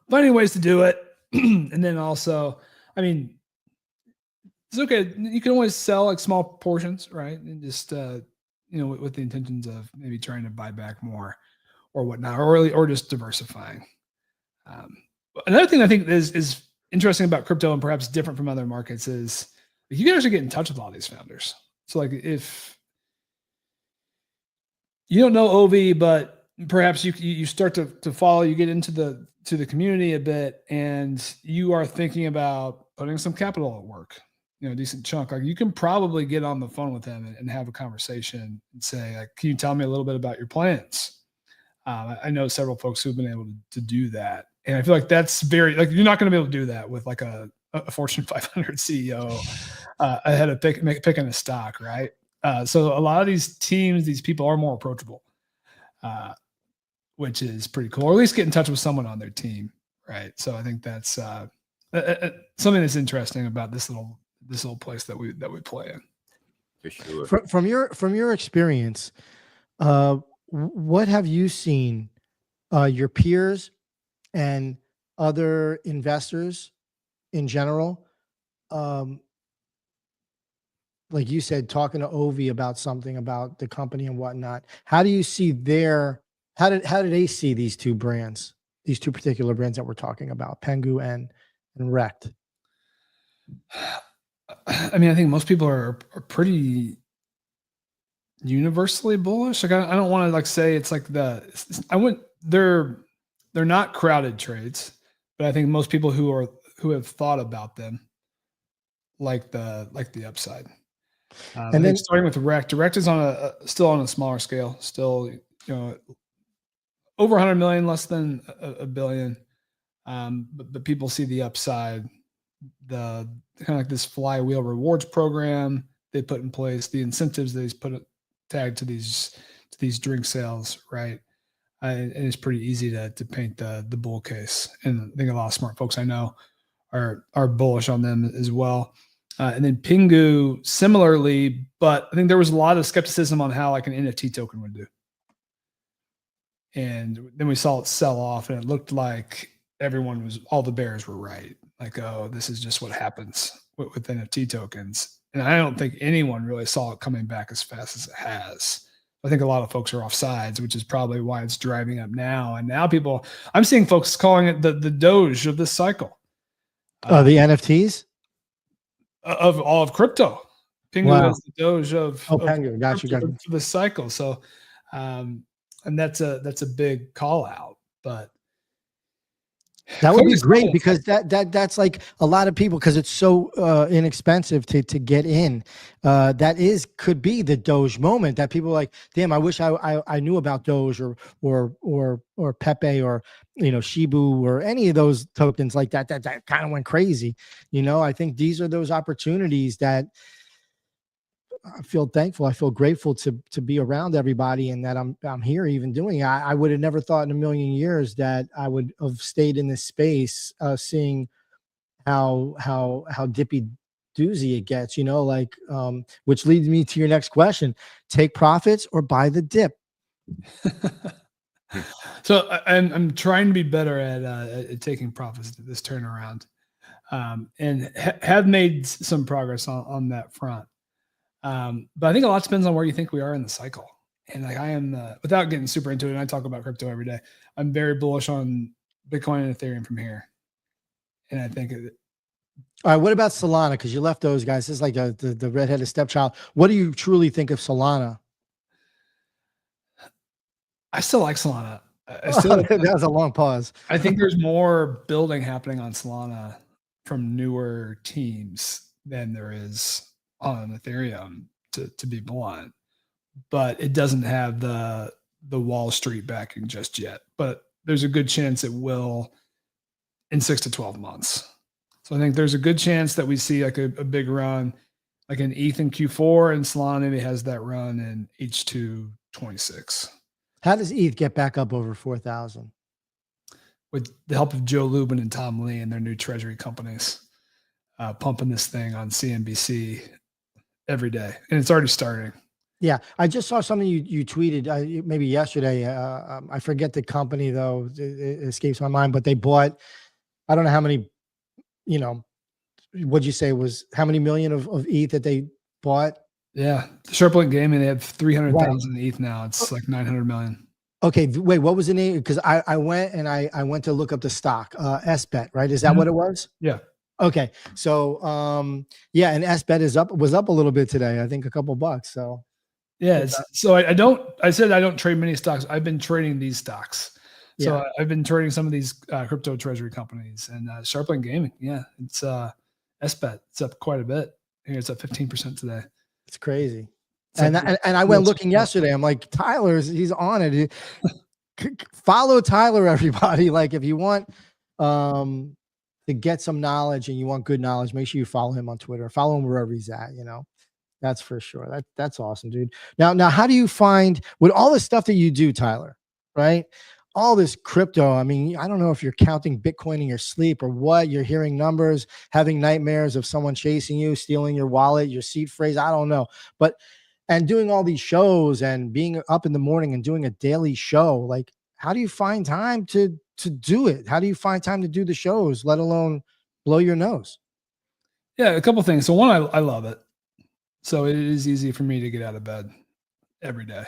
finding ways to do it. And then also, it's okay. You can always sell like small portions, right? And just, with the intentions of maybe trying to buy back more or whatnot, or just diversifying. Another thing I think is interesting about crypto and perhaps different from other markets is you can actually get in touch with all these founders. So like if you don't know OV, but perhaps you start to follow, you get into the community a bit, and you are thinking about putting some capital at work, a decent chunk. Like you can probably get on the phone with them and have a conversation and say, like, can you tell me a little bit about your plans? I know several folks who've been able to do that, and I feel like that's very like you're not going to be able to do that with like a Fortune 500 CEO ahead of picking a stock, right? So a lot of these teams, these people are more approachable, which is pretty cool. Or at least get in touch with someone on their team, right? So I think that's something that's interesting about this little place that we play in. For sure. From your experience, what have you seen your peers and other investors in general, like you said, talking to Ovi about something about the company and whatnot? How do you see how did they see these two particular brands that we're talking about, Pengu and Rect? I mean, I think most people are pretty universally bullish. Like I don't want to like say it's like they're not crowded trades, but I think most people who have thought about them like the upside. And then starting with Rect is still on a smaller scale, still over 100 million, less than a billion. But people see the upside, the kind of like this flywheel rewards program they put in place, the incentives they tagged to these drink sales, right? And it's pretty easy to paint the bull case. And I think a lot of smart folks I know are bullish on them as well. And then Pengu similarly, but I think there was a lot of skepticism on how like an NFT token would do. And then we saw it sell off, and it looked like all the bears were right. Like, oh, this is just what happens with NFT tokens. And I don't think anyone really saw it coming back as fast as it has. I think a lot of folks are off sides, which is probably why it's driving up now. And now I'm seeing folks calling it the Doge of this cycle. The NFTs? Of all of crypto. Pengu is the Doge of Pengu. Got you. For the cycle. So, and that's a big call out, but that would be great because that's like a lot of people, because it's so inexpensive to get in. Could be the Doge moment that people are like, damn, I wish I knew about Doge or Pepe or Shibu or any of those tokens like that kind of went crazy. I think these are those opportunities that I feel thankful. I feel grateful to be around everybody, and that I'm here even doing it. I would have never thought in a million years that I would have stayed in this space, seeing how dippy doozy it gets, which leads me to your next question: take profits or buy the dip? So I'm trying to be better at taking profits this turnaround, and have made some progress on that front. But I think a lot depends on where you think we are in the cycle. And like I am, without getting super into it, and I talk about crypto every day, I'm very bullish on Bitcoin and Ethereum from here. And I think all right, what about Solana? Because you left those guys. This is like the redheaded stepchild. What do you truly think of Solana? I still like Solana. That was a long pause. I think there's more building happening on Solana from newer teams than there is on Ethereum, to be blunt, but it doesn't have the Wall Street backing just yet. But there's a good chance it will in 6 to 12 months. So I think there's a good chance that we see like a big run, like an ETH in Q4, and Solana maybe has that run in H2 26. How does ETH get back up over 4,000? With the help of Joe Lubin and Tom Lee and their new treasury companies, pumping this thing on CNBC every day, and it's already starting. Yeah, I just saw something you tweeted maybe yesterday. I forget the company though; it escapes my mind. But they bought, I don't know how many, what'd you say was how many million of ETH that they bought? Yeah. Sharplink Gaming, they have 300,000 ETH now. It's like 900 million. Okay. Wait, what was the name? Because I went and I went to look up the stock, SBET, right? Is that what it was? Yeah. Okay. So, yeah. And SBET was up a little bit today. I think a couple bucks. So yeah. So I said I don't trade many stocks. I've been trading these stocks. So I've been trading some of these crypto treasury companies, and Sharplink Gaming. Yeah. It's SBET. It's up quite a bit. I think it's up 15% today. It's crazy. And I went looking yesterday. I'm like, he's on it. Follow Tyler, everybody. Like if you want to get some knowledge and you want good knowledge, make sure you follow him on Twitter. Follow him wherever he's at, That's for sure. That's awesome, dude. Now how do you find with all the stuff that you do, Tyler, right? All this crypto. I mean, I don't know if you're counting Bitcoin in your sleep or what. You're hearing numbers, having nightmares of someone chasing you, stealing your wallet, your seed phrase. I don't know. And doing all these shows and being up in the morning and doing a daily show, like how do you find time to do it? How do you find time to do the shows, let alone blow your nose? Yeah, a couple things. So one, I love it. So it is easy for me to get out of bed every day.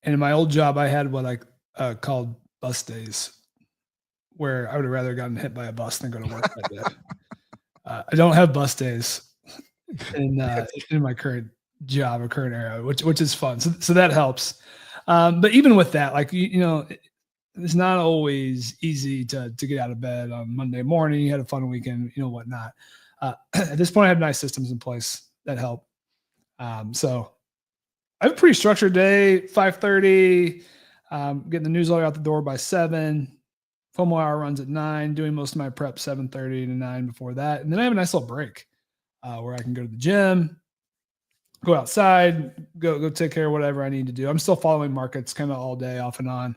And in my old job, I had what I called bus days, where I would have rather gotten hit by a bus than go to work that day. I don't have bus days in my current job or current era, which is fun. So that helps. But even with that, like, it's not always easy to get out of bed on Monday morning. You had a fun weekend, whatnot. At this point, I have nice systems in place that help. So I have a pretty structured day, 5:30, getting the newsletter out the door by 7. FOMO Hour runs at 9, doing most of my prep 7:30 to 9 before that. And then I have a nice little break where I can go to the gym, go outside, go take care of whatever I need to do. I'm still following markets kind of all day off and on.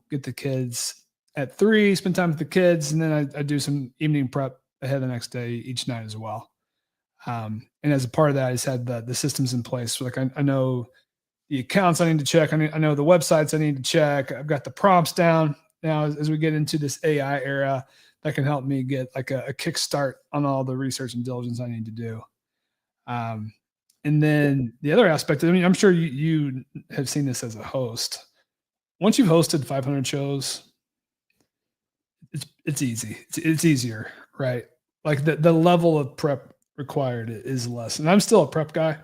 Get the kids at 3, spend time with the kids, and then I do some evening prep ahead of the next day each night as well. And as a part of that, I just had the systems in place. So like I know the accounts I need to check. I know the websites I need to check. I've got the prompts down now as we get into this AI era that can help me get like a kickstart on all the research and diligence I need to do. And then the other aspect, I mean, I'm sure you have seen this as a host. Once you've hosted 500 shows, it's easy. It's easier, right? Like the level of prep required is less. And I'm still a prep guy.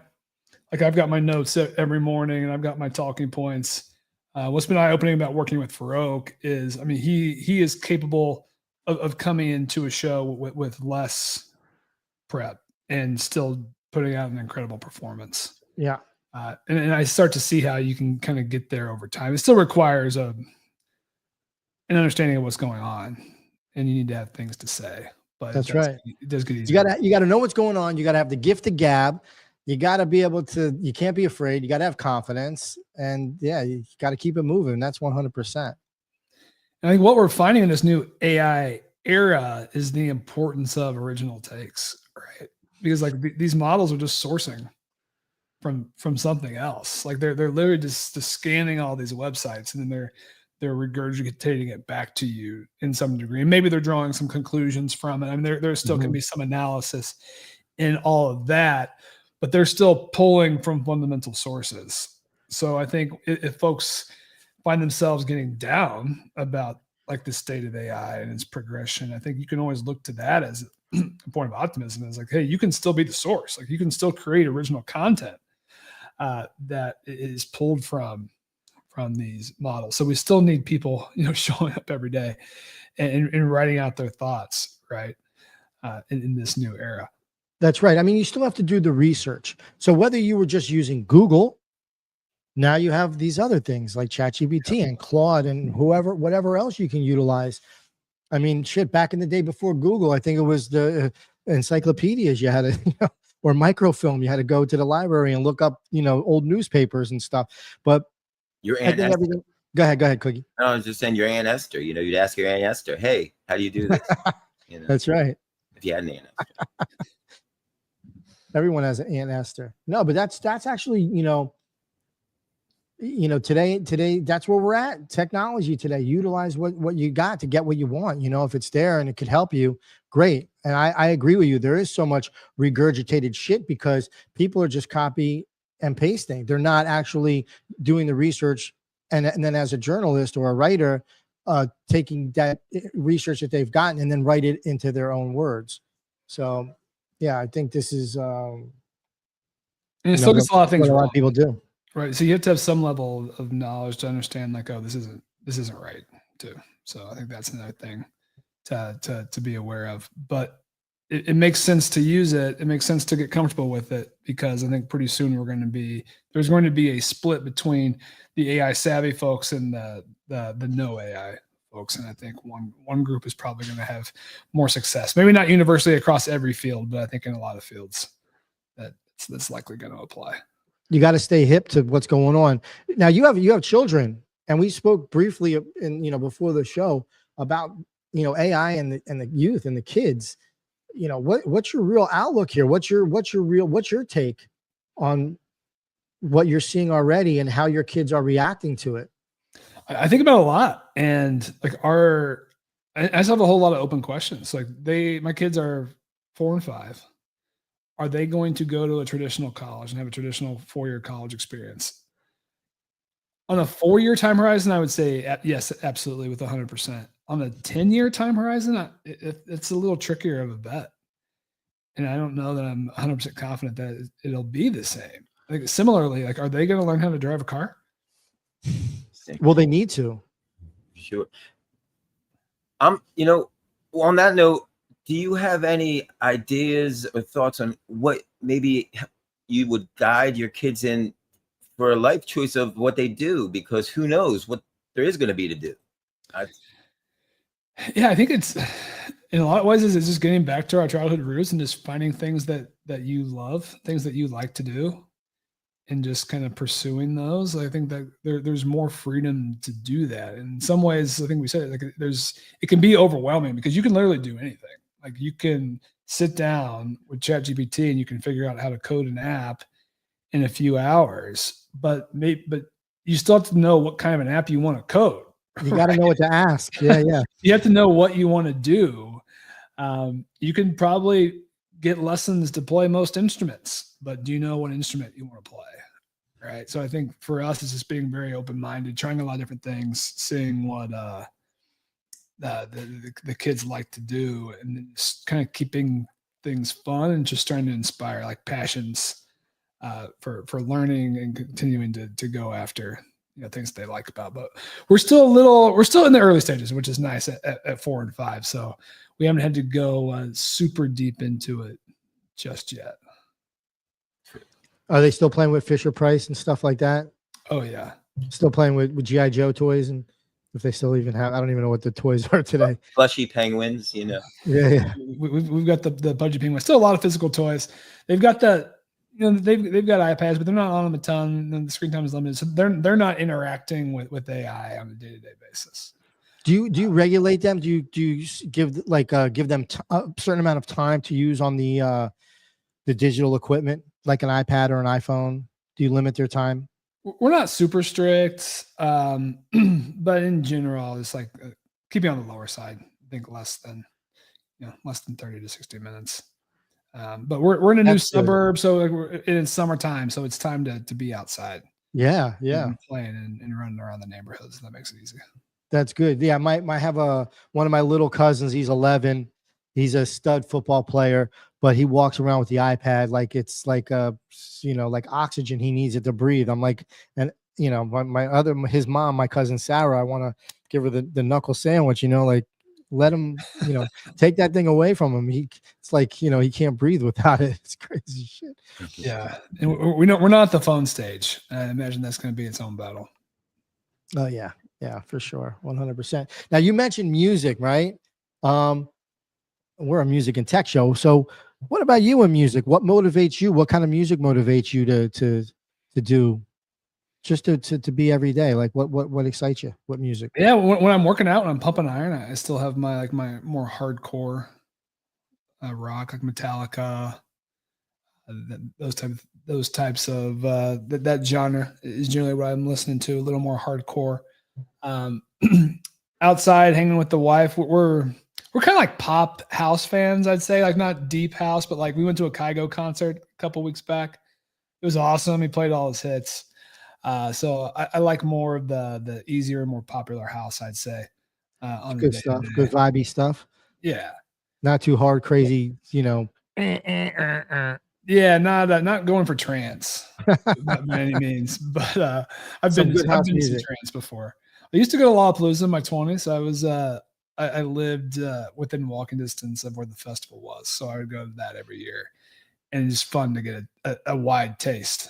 Like I've got my notes every morning and I've got my talking points. What's been eye-opening about working with Farouk is, I mean, he is capable of coming into a show with less prep and still putting out an incredible performance. Yeah. And I start to see how you can kind of get there over time. It still requires an understanding of what's going on, and you need to have things to say. But that's right. It does get easier. You gotta know what's going on. You gotta have the gift of gab. You gotta be able to. You can't be afraid. You gotta have confidence, and yeah, you gotta keep it moving. That's 100%. I think what we're finding in this new AI era is the importance of original takes, right? Because like these models are just sourcing from something else. Like they're literally just scanning all these websites and then they're regurgitating it back to you in some degree. And maybe they're drawing some conclusions from it. I mean, there still can be some analysis in all of that, but they're still pulling from fundamental sources. So I think if folks find themselves getting down about like the state of AI and its progression, I think you can always look to that as a point of optimism. It's like, hey, you can still be the source. Like you can still create original content that is pulled from these models. So we still need people, showing up every day and writing out their thoughts, right? In this new era. That's right. I mean, you still have to do the research. So whether you were just using Google, now you have these other things like ChatGPT and Claude and whatever else you can utilize. I mean, shit, back in the day before Google, I think it was the encyclopedias you had to, or microfilm. You had to go to the library and look up, old newspapers and stuff. But your Aunt Esther. Go ahead, Cookie. No, I was just saying your Aunt Esther. You'd ask your Aunt Esther, hey, how do you do this? That's right. If you had an Aunt Esther. Everyone has an Aunt Esther. No, but that's actually, today that's where we're at. Technology today. Utilize what you got to get what you want. If it's there and it could help you, great. And I agree with you. There is so much regurgitated shit because people are just copy and pasting. They're not actually doing the research. And then as a journalist or a writer, taking that research that they've gotten and then write it into their own words. So, yeah, I think this is, And it still gets a lot of things what a lot wrong. of people do. Right. So you have to have some level of knowledge to understand, like, oh, this isn't right too. So I think that's another thing to be aware of. But it makes sense to use it. It makes sense to get comfortable with it, because I think pretty soon there's going to be a split between the AI savvy folks and the no AI folks. And I think one group is probably going to have more success. Maybe not universally across every field, but I think in a lot of fields that's likely going to apply. You got to stay hip to what's going on. Now you have children, and we spoke briefly before the show about AI and the youth and the kids. What's your real outlook here? What's your take on what you're seeing already and how your kids are reacting to it? I think about it a lot, and like I just have a whole lot of open questions. Like my kids are 4 and 5. Are they going to go to a traditional college and have a traditional 4-year college experience? On a 4-year time horizon, I would say yes, absolutely, with 100%. On a 10-year time horizon, it's a little trickier of a bet. And I don't know that I'm 100% confident that it'll be the same. Like similarly, like, are they going to learn how to drive a car? Well, they need to. Sure. On that note, do you have any ideas or thoughts on what maybe you would guide your kids in for a life choice of what they do? Because who knows what there is going to be to do. Yeah, I think it's in a lot of ways it's just getting back to our childhood roots and just finding things that you love, things that you like to do, and just kind of pursuing those. I think that there's more freedom to do that. And in some ways, I think we said, like, it can be overwhelming because you can literally do anything. Like, you can sit down with ChatGPT and you can figure out how to code an app in a few hours, but you still have to know what kind of an app you want to code. You got to know what to ask. Yeah. You have to know what you want to do. You can probably get lessons to play most instruments, but do you know what instrument you want to play? Right. So I think for us, it's just being very open-minded, trying a lot of different things, seeing what the kids like to do, and then just kind of keeping things fun and just trying to inspire like passions for learning and continuing to go after things they like about. But we're still in the early stages, which is nice at 4 and 5. So we haven't had to go super deep into it just yet. Are they still playing with Fisher Price and stuff like that? Oh yeah. Still playing with G.I. Joe toys, and if they still even have, I don't even know what the toys are today. Plushy penguins, Yeah. We've got the budget penguins. Still a lot of physical toys. They've got they've got iPads, but they're not on them a ton. And the screen time is limited, so they're not interacting with AI on a day-to-day basis. Do you regulate them? Do you give them a certain amount of time to use on the digital equipment, like an iPad or an iPhone? Do you limit their time? We're not super strict, but in general, it's like keeping on the lower side. I think less than 30 to 60 minutes. But we're in a new suburb, so it's summertime, so it's time to be outside. Yeah. Playing and running around the neighborhoods. That makes it easy. That's good. Yeah, I have one of my little cousins. He's 11. He's a stud football player, but he walks around with the iPad like it's like like oxygen. He needs it to breathe. I'm like, and his mom, my cousin Sarah, I want to give her the knuckle sandwich. Like, let him, take that thing away from him. It's like he can't breathe without it. It's crazy shit. Yeah, and we're not at the phone stage. I imagine that's going to be its own battle. Oh yeah, for sure, 100%. Now you mentioned music, right? We're a music and tech show, so what about you in music? What motivates you? What kind of music motivates you to do, just to be every day? Like what excites you? What music? Yeah, when I'm working out, when I'm pumping iron, I still have my more hardcore rock, like Metallica. Those types of that genre is generally what I'm listening to. A little more hardcore. Outside, hanging with the wife, we're we're kind of like pop house fans, I'd say, like not deep house, but like we went to a Kygo concert a couple weeks back. It was awesome. He played all his hits. So I like more of the easier, more popular house, I'd say. On Good the stuff. day-to-day. Good vibey stuff. Yeah. Not too hard, crazy, you know. Yeah, not going for trance by any means, but I've Some been good house to some music. trance before. I used to go to Lollapalooza in my 20s. I was I lived within walking distance of where the festival was, so I would go to that every year, and it's fun to get a wide taste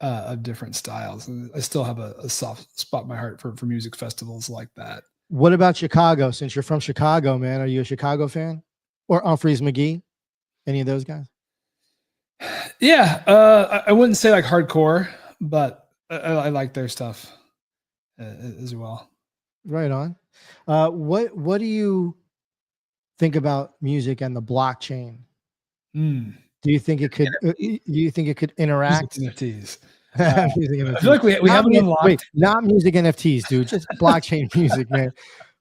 of different styles. And I still have a soft spot in my heart for music festivals like that. What about Chicago? Since you're from Chicago, man, are you a Chicago fan? Or Humphreys McGee? Any of those guys? Yeah, I wouldn't say like hardcore, but I like their stuff as well. Right on. What do you think about music and the blockchain? Mm. Do you think it could? Do you think it could interact? Music NFTs. Music I feel like we Not haven't mu- unlocked. Wait, not music NFTs, dude. Just blockchain music, man.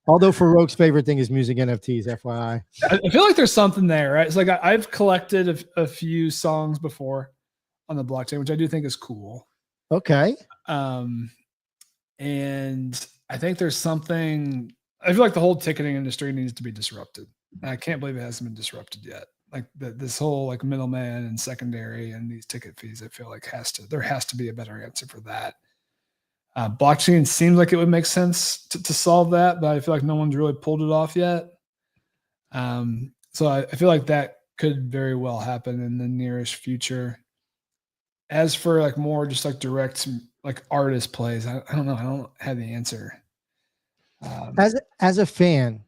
Although Farouk's favorite thing is music NFTs, FYI. I feel like there's something there, right? It's like I've collected a few songs before on the blockchain, which I do think is cool. Okay. And I think there's something. I feel like the whole ticketing industry needs to be disrupted. And I can't believe it hasn't been disrupted yet. Like this whole like middleman and secondary and these ticket fees, I feel like there has to be a better answer for that. Blockchain seems like it would make sense to solve that, but I feel like no one's really pulled it off yet. So I feel like that could very well happen in the nearest future. As for like more just like direct like artist plays, I don't know. I don't have the answer. As a fan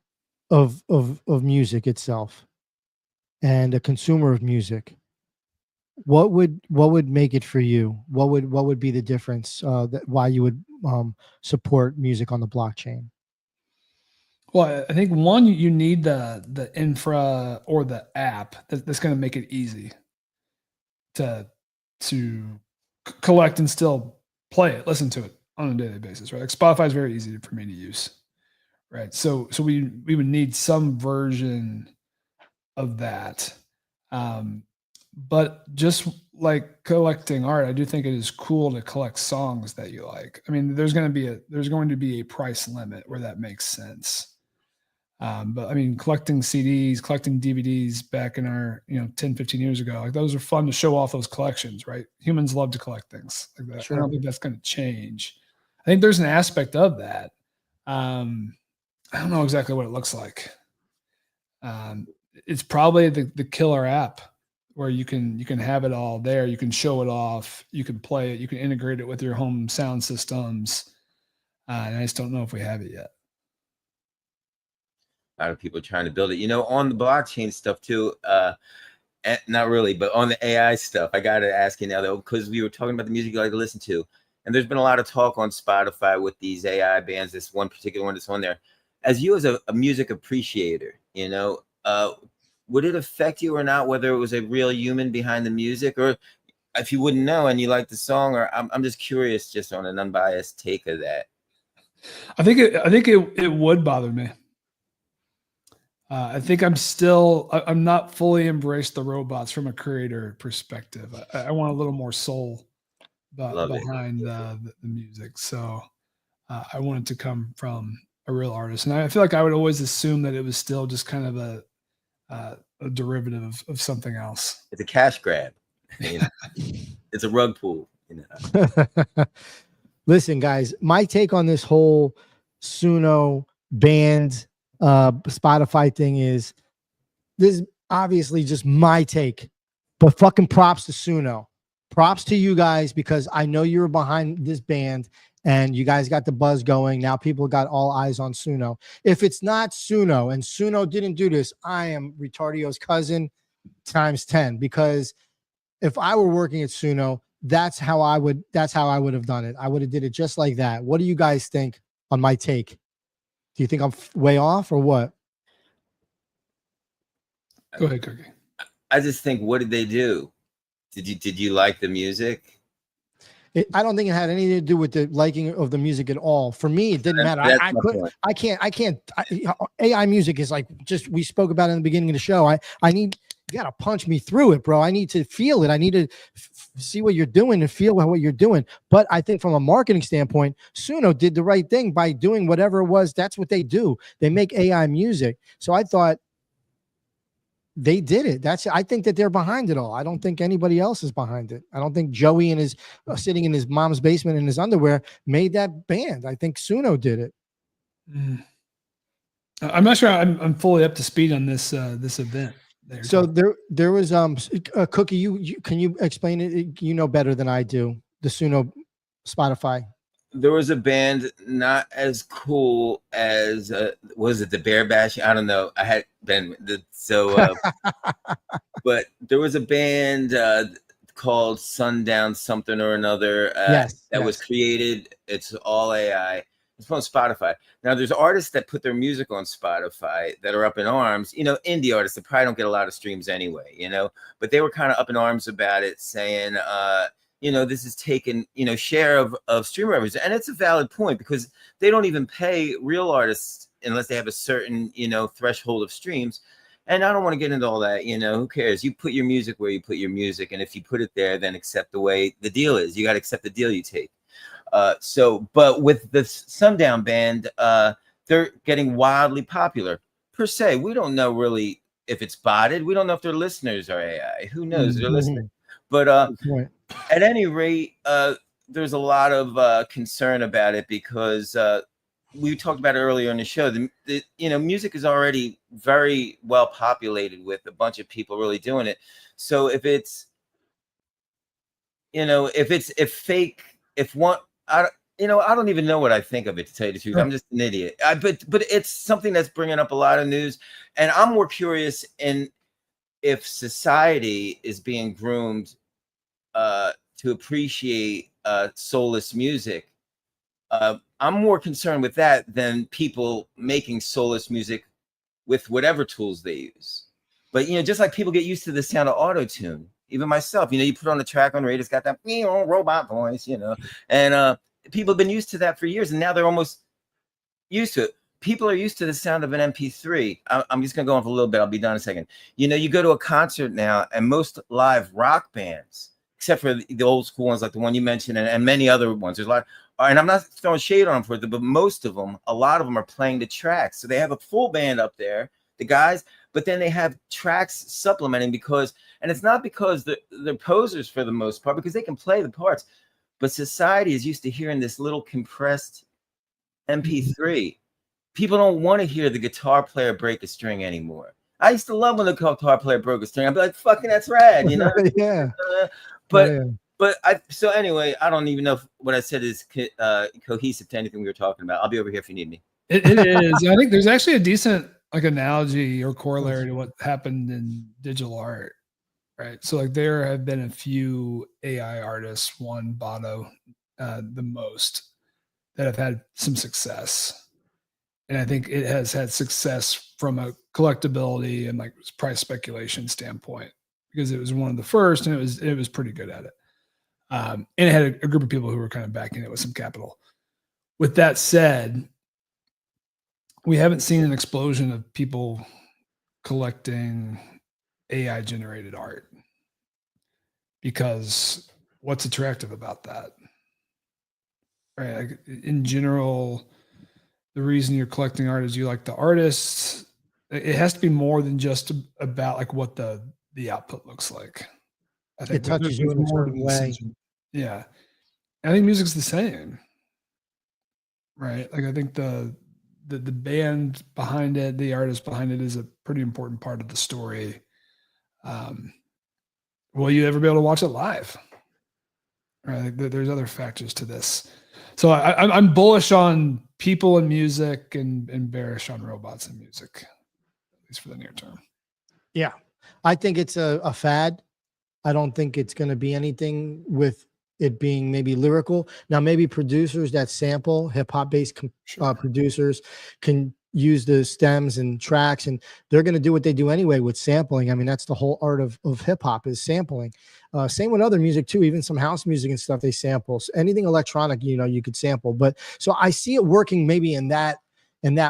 of music itself and a consumer of music, what would make it for you? What would be the difference that why you would support music on the blockchain? Well, I think one, you need the infra or the app that's going to make it easy to collect and still play it, listen to it on a daily basis, right? Like Spotify is very easy for me to use, right? So we would need some version of that. But just like collecting art, I do think it is cool to collect songs that you like. I mean, there's going to be a price limit where that makes sense. But I mean, collecting CDs, collecting DVDs back in our, 10, 15 years ago, like those are fun to show off those collections, right? Humans love to collect things like that. Sure. I don't think that's going to change. I think there's an aspect of that. I don't know exactly what it looks like. It's probably the killer app where you can have it all there. You can show it off. You can play it. You can integrate it with your home sound systems. And I just don't know if we have it yet. A lot of people trying to build it, on the blockchain stuff too. Not really, but on the AI stuff, I got to ask you now though, because we were talking about the music you like to listen to, and there's been a lot of talk on Spotify with these AI bands. This one particular one that's on there. As you as a music appreciator, would it affect you or not, whether it was a real human behind the music, or if you wouldn't know and you like the song, or I'm just curious, just on an unbiased take of that. I think it would bother me. I think I'm not fully embraced the robots from a creator perspective. I want a little more soul behind the music. So I want it to come from a real artist. And I feel like I would always assume that it was still just kind of a derivative of something else. It's a cash grab. It's a rug pull. Listen, guys, my take on this whole Suno band Spotify thing is, this is obviously just my take, but fucking props to Suno. Props to you guys, because I know you were behind this band and you guys got the buzz going. Now people got all eyes on Suno. If it's not Suno and Suno didn't do this, I am Retardio's cousin times 10, because if I were working at Suno, that's how I would have done it. I would have did it just like that. What do you guys think on my take? Do you think I'm way off or what? Go ahead, Cookie. I just think, what did they do? Did you like the music? I don't think it had anything to do with the liking of the music at all. For me, it didn't matter. That's my point. AI music is like, just, we spoke about it in the beginning of the show. You got to punch me through it, bro. I need to feel it. I need to see what you're doing and feel what you're doing. But I think from a marketing standpoint, Suno did the right thing by doing whatever it was. That's what they do. They make AI music. So I thought they did it. I think that they're behind it all. I don't think anybody else is behind it. I don't think Joey and his sitting in his mom's basement in his underwear made that band. I think Suno did it. I'm not sure I'm fully up to speed on this event. So there was Cookie. You can you explain it? You know better than I do. The Suno Spotify. There was a band not as cool as was it the Bear Bash? I don't know. I had been but there was a band called Sundown something or another that was created. It's all AI. It's on Spotify. Now there's artists that put their music on Spotify that are up in arms, indie artists that probably don't get a lot of streams anyway, but they were kind of up in arms about it, saying, this is taking, share of stream revenues. And it's a valid point because they don't even pay real artists unless they have a certain, threshold of streams. And I don't want to get into all that, who cares? You put your music where you put your music. And if you put it there, then accept the way the deal is. You got to accept the deal you take. But with the Sundown band, they're getting wildly popular per se. We don't know really if it's botted. We don't know if their listeners are AI. Who knows? They're listening. But at any rate, there's a lot of concern about it because we talked about it earlier in the show. Music is already very well populated with a bunch of people really doing it. So if I don't even know what I think of it, to tell you the truth. I'm just an idiot. But it's something that's bringing up a lot of news, and I'm more curious in if society is being groomed to appreciate soulless music. I'm more concerned with that than people making soulless music with whatever tools they use. But just like people get used to the sound of auto-tune. Even myself, you put on the track on radio, it's got that robot voice, and people have been used to that for years, and now they're almost used to it. People are used to the sound of an MP3. I'm just gonna go on for a little bit. I'll be done in a second. You go to a concert now, and most live rock bands, except for the old school ones like the one you mentioned, and many other ones, there's a lot. And I'm not throwing shade on them for it, but most of them, a lot of them are playing the tracks. So they have a full band up there, the guys, but then they have tracks supplementing and it's not because they're posers for the most part, because they can play the parts, but society is used to hearing this little compressed MP3. People don't want to hear the guitar player break a string anymore. I used to love when the guitar player broke a string. I'd be like, fucking, that's rad, Yeah. So anyway, I don't even know if what I said is cohesive to anything we were talking about. I'll be over here if you need me. It is. I think there's actually a decent analogy or corollary to what happened in digital art, right? So there have been a few AI artists, one Bono, the most, that have had some success, and I think it has had success from a collectability and price speculation standpoint because it was one of the first, and it was pretty good at it, and it had a group of people who were kind of backing it with some capital. With that said, we haven't seen an explosion of people collecting AI generated art, because what's attractive about that? Right? In general, the reason you're collecting art is you like the artists. It has to be more than just about what the output looks like. I think it touches you in a certain way. Yeah. I think music's the same. Right? I think the band behind it, the artist behind it, is a pretty important part of the story. Will you ever be able to watch it live? Right? There's other factors to this. So I'm bullish on people in music and bearish on robots in music, at least for the near term. Yeah. I think it's a fad. I don't think it's going to be anything with it being maybe lyrical. Now, maybe producers that sample, hip hop based producers can use the stems and tracks, and they're going to do what they do anyway with sampling. I mean, that's the whole art of hip hop is sampling. Same with other music too, even some house music and stuff, they sample. So anything electronic, you know, you could sample. But so I see it working maybe in that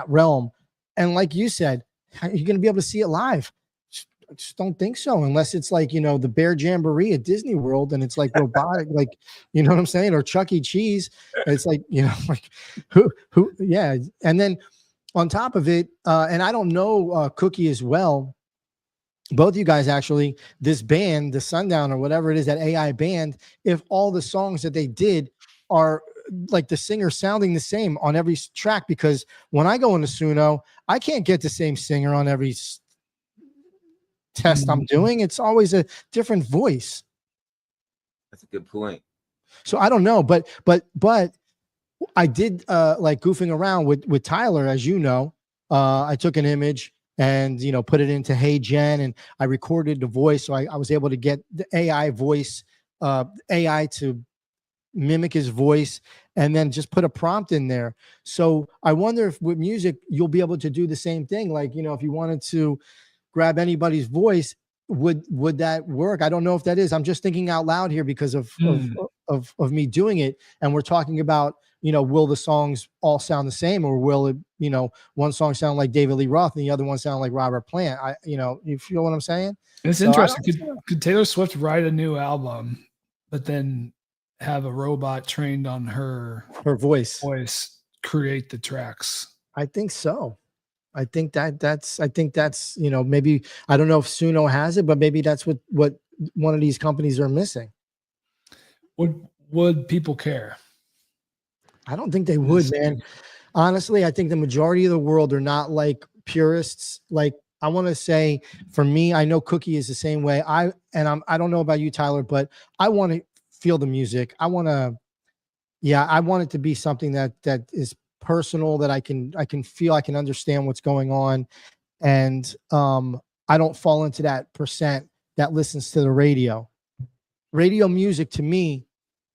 realm. And like you said, how are you going to be able to see it live? I just don't think so, unless it's like, you know, the Bear Jamboree at Disney World and it's like robotic, like, you know what I'm saying? Or Chuck E. Cheese. It's like, you know, like who, yeah. And then on top of it, and I don't know Cookie as well, both of you guys actually, this band, the Sundown or whatever it is, that AI band, if all the songs that they did are like the singer sounding the same on every track, because when I go into Suno, I can't get the same singer on every test I'm doing. It's always a different voice. That's a good point. So I don't know, but I did like goofing around with Tyler, as you know. I took an image and, you know, put it into Hey Jen, and I recorded the voice. So I was able to get the AI voice, AI to mimic his voice, and then just put a prompt in there. So I wonder if with music, you'll be able to do the same thing. Like, you know, if you wanted to grab anybody's voice, would that work? I don't know if that is. I'm just thinking out loud here because of me doing it. And we're talking about, you know, will the songs all sound the same, or will it, you know, one song sound like David Lee Roth and the other one sound like Robert Plant? You know, you feel what I'm saying? It's interesting. Could Taylor Swift write a new album, but then have a robot trained on her voice create the tracks? I think so. I think that's, you know, maybe, I don't know if Suno has it, but maybe that's what one of these companies are missing. Would people care? I don't think they would, man. Honestly, I think the majority of the world are not like purists. Like, I want to say, for me, I know Cookie is the same way. I don't know about you, Tyler, but I want to feel the music. I want it to be something that is personal, that I can feel, I can understand what's going on. And I don't fall into that percent that listens to the radio. Radio music to me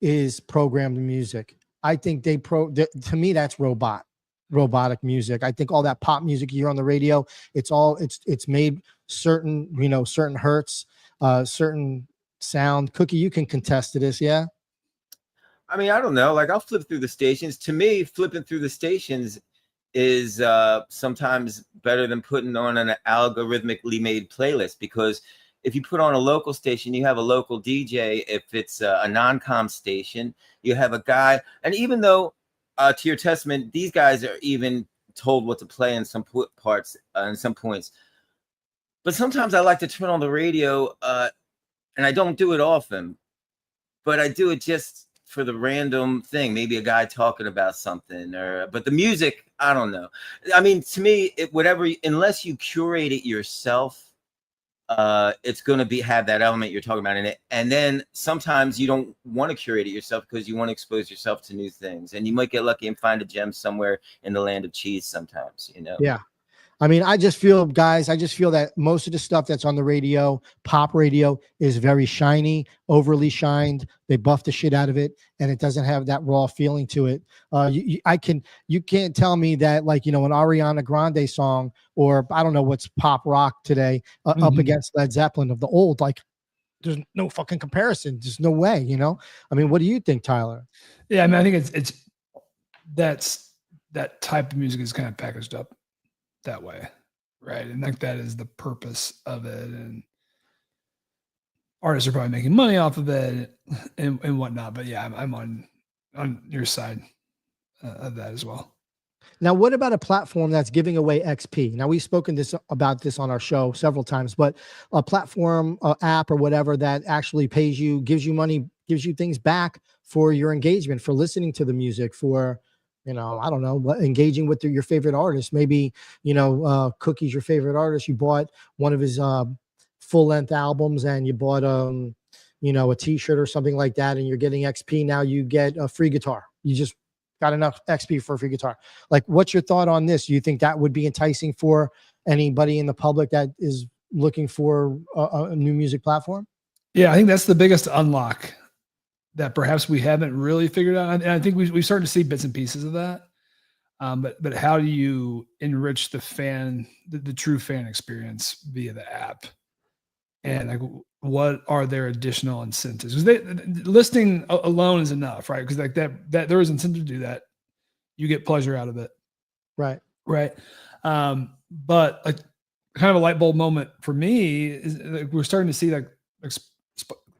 is programmed music. I think to me, that's robotic music. I think all that pop music you hear on the radio, it's made certain, you know, certain hertz, certain sound. Cookie, you can contest to this, yeah? I mean, I don't know. Like, I'll flip through the stations. To me, flipping through the stations is sometimes better than putting on an algorithmically made playlist, because if you put on a local station, you have a local DJ. If it's a non-com station, you have a guy. And even though, to your testament, these guys are even told what to play in some parts, and some points. But sometimes I like to turn on the radio, and I don't do it often, but I do it just for the random thing, maybe a guy talking about something, but the music, I don't know. I mean, to me, unless you curate it yourself, it's going to have that element you're talking about in it. And then sometimes you don't want to curate it yourself because you want to expose yourself to new things, and you might get lucky and find a gem somewhere in the land of cheese sometimes, you know? Yeah. I mean, I just feel that most of the stuff that's on the radio, pop radio, is very shiny, overly shined. They buff the shit out of it, and it doesn't have that raw feeling to it. You can't tell me that, like, you know, an Ariana Grande song, or I don't know what's pop rock today, up against Led Zeppelin of the old, like, there's no fucking comparison. There's no way, you know? I mean, what do you think, Tyler? Yeah, I mean, I think that type of music is kind of packaged up that way, right? And like, that is the purpose of it, and artists are probably making money off of it and whatnot. But yeah, I'm on your side of that as well. Now, what about a platform that's giving away XP? Now, we've spoken about this on our show several times, but a platform, app, or whatever that actually pays you, gives you money, gives you things back for your engagement, for listening to the music, for, you know, I don't know, engaging with your favorite artist. Maybe, you know, Cookie's your favorite artist. You bought one of his full-length albums, and you bought, you know, a T-shirt or something like that, and you're getting XP. Now you get a free guitar. You just got enough XP for a free guitar. Like, what's your thought on this? Do you think that would be enticing for anybody in the public that is looking for a new music platform? Yeah, I think that's the biggest unlock that perhaps we haven't really figured out. And I think we've started to see bits and pieces of that. But how do you enrich the true fan experience via the app? And like, what are their additional incentives? Because listing alone is enough, right? Because like that there is incentive to do that. You get pleasure out of it, Right. right? But like, kind of a light bulb moment for me is like, we're starting to see like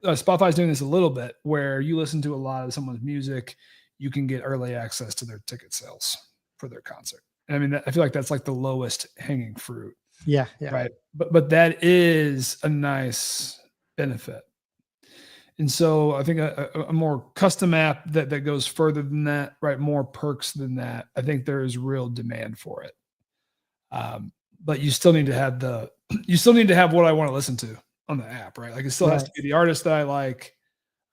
Spotify's doing this a little bit, where you listen to a lot of someone's music, you can get early access to their ticket sales for their concert. And I mean, I feel like that's like the lowest hanging fruit. Yeah. Right. But that is a nice benefit. And so I think a more custom app that goes further than that, right? More perks than that. I think there is real demand for it. But you still need to have what I want to listen to on the app, right? Like it still has to be the artist that I like,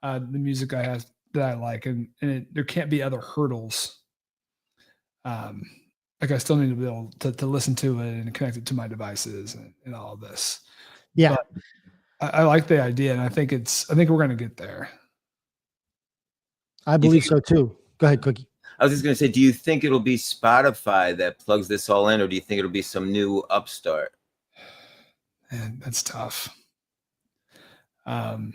the music that I like, and there can't be other hurdles. Like I still need to be able to listen to it and connect it to my devices and all of this. Yeah. But I like the idea, and I think we're going to get there. I believe so too. Go ahead, Cookie. I was just going to say, do you think it'll be Spotify that plugs this all in, or do you think it'll be some new upstart? Man, that's tough. Because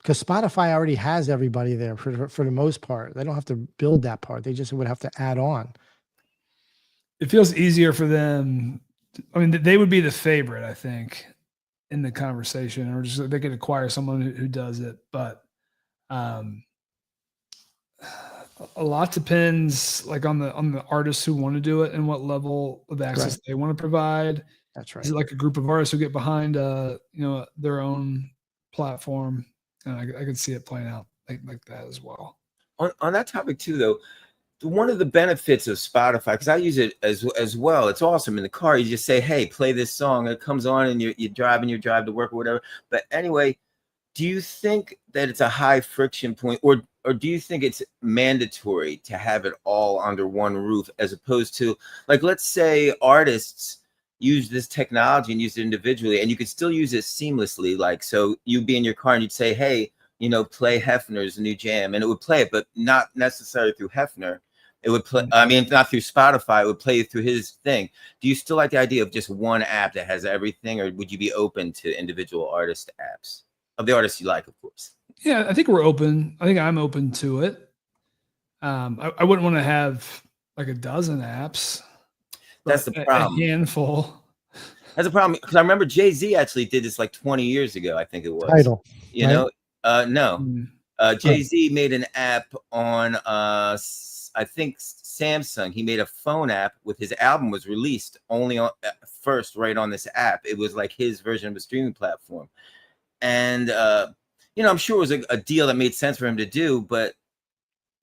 Spotify already has everybody there for the most part. They don't have to build that part. They just would have to add on. It feels easier for them. I mean, they would be the favorite, I think, in the conversation, or just they could acquire someone who does it. But a lot depends, like on the artists who want to do it and what level of access they want to provide. That's right. Is it like a group of artists who get behind their own platform? And I could see it playing out like that as well. On that topic too, though, one of the benefits of Spotify, because I use it as well, it's awesome. In the car, you just say, hey, play this song. It comes on and you drive to work or whatever. But anyway, do you think that it's a high friction point, or do you think it's mandatory to have it all under one roof, as opposed to, like, let's say artists use this technology and use it individually, and you could still use it seamlessly. Like, so you'd be in your car and you'd say, hey, play Hefner's new jam, and it would play it, but not necessarily through Hefner. It would play, I mean, not through Spotify, it would play through his thing. Do you still like the idea of just one app that has everything, or would you be open to individual artist apps of the artists you like, of course? Yeah, I think we're open. I think I'm open to it. I wouldn't want to have like a dozen apps. That's the problem. A handful. That's a problem, because I remember Jay-Z actually did this like 20 years ago, I think it was. Tidal. No. Jay-Z made an app on I think Samsung. He made a phone app with his album was released only on first right on this app. It was like his version of a streaming platform. And I'm sure it was a deal that made sense for him to do, but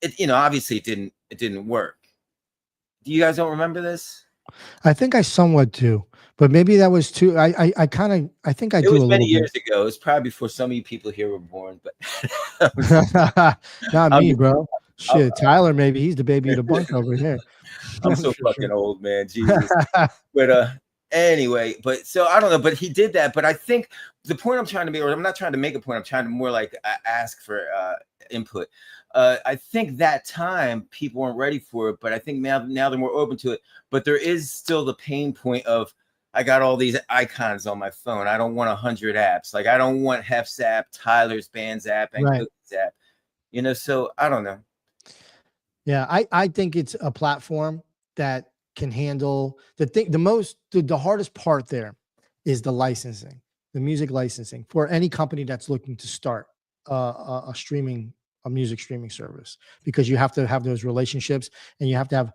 it obviously it didn't work. You guys don't remember this? I think I somewhat do, but maybe that was too. I think I do. It was a many little years ago. It was probably before some of you people here were born, but not me, bro. Shit, Tyler, maybe he's the baby of the bunch over here. I'm so fucking old, man. Jesus. But anyway, but so I don't know, but he did that. But I think the point I'm trying to make, or I'm not trying to make a point, I'm trying to more like ask for input. I think that time people weren't ready for it, but I think now they're more open to it. But there is still the pain point of, I got all these icons on my phone. I don't want 100 apps. Like, I don't want Hef's app, Tyler's band's app, and Cookie's app. So I don't know. Yeah, I think it's a platform that can handle the hardest part there is the licensing, the music licensing for any company that's looking to start a music streaming service, because you have to have those relationships and you have to have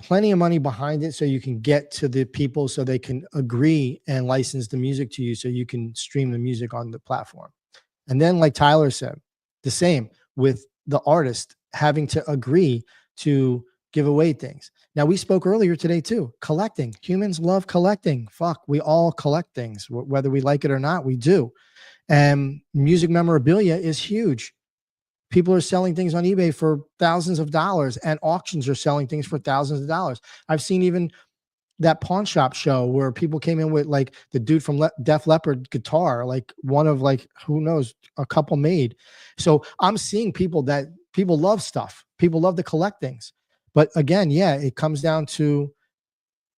plenty of money behind it so you can get to the people so they can agree and license the music to you so you can stream the music on the platform. And then, like Tyler said, the same with the artist having to agree to give away things. Now, we spoke earlier today too, collecting. Humans love collecting. Fuck, we all collect things, whether we like it or not, we do. And music memorabilia is huge. People are selling things on eBay for thousands of dollars, and auctions are selling things for thousands of dollars. I've seen even that pawn shop show where people came in with like the dude from Def Leppard guitar, like one of like, who knows, a couple made. So I'm seeing people love stuff. People love to collect things, But again, yeah, it comes down to,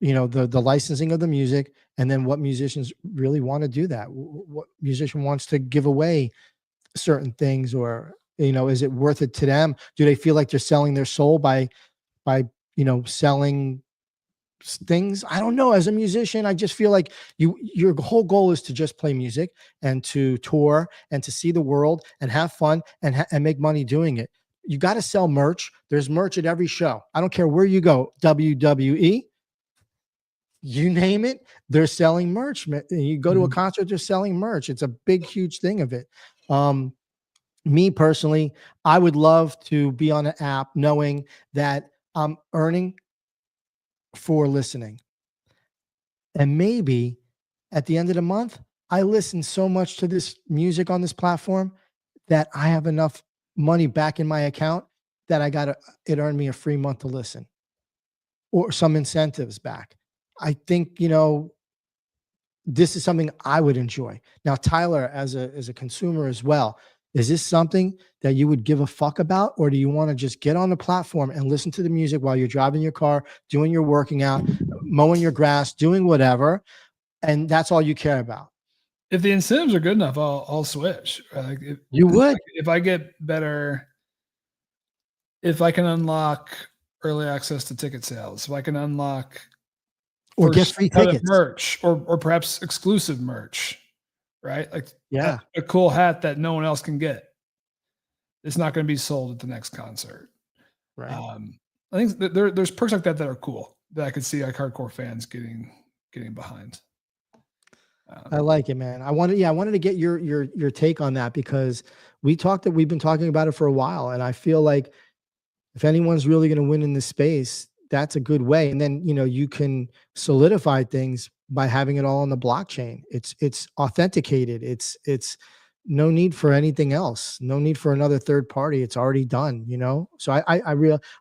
the licensing of the music, and then what musicians really want to do that. What musician wants to give away certain things, or, is it worth it to them? Do they feel like they're selling their soul by, selling things? I don't know. As a musician, I just feel like your whole goal is to just play music and to tour and to see the world and have fun and make money doing it. You got to sell merch. There's merch at every show. I don't care where you go. WWE, you name it, they're selling merch. You go to a concert, they're selling merch. It's a big, huge thing of it. Me personally, I would love to be on an app knowing that I'm earning for listening. And maybe at the end of the month, I listen so much to this music on this platform that I have enough money back in my account that it earned me a free month to listen, or some incentives back. I think, this is something I would enjoy. Now, Tyler, as a consumer as well, is this something that you would give a fuck about? Or do you want to just get on the platform and listen to the music while you're driving your car, doing your working out, mowing your grass, doing whatever, and that's all you care about? If the incentives are good enough, I'll switch. Like You would? if I get better, if I can unlock early access to ticket sales, if I can unlock or get free tickets, merch, or perhaps exclusive merch, right? Like, yeah, a cool hat that no one else can get. It's not going to be sold at the next concert. right. I think that there's perks like that are cool that I could see like hardcore fans getting behind. I like it, man. I wanted to get your take on that, because we've been talking about it for a while, and I feel like if anyone's really going to win in this space, that's a good way. And then, you can solidify things by having it all on the blockchain. It's authenticated. It's no need for anything else. No need for another third party. It's already done, So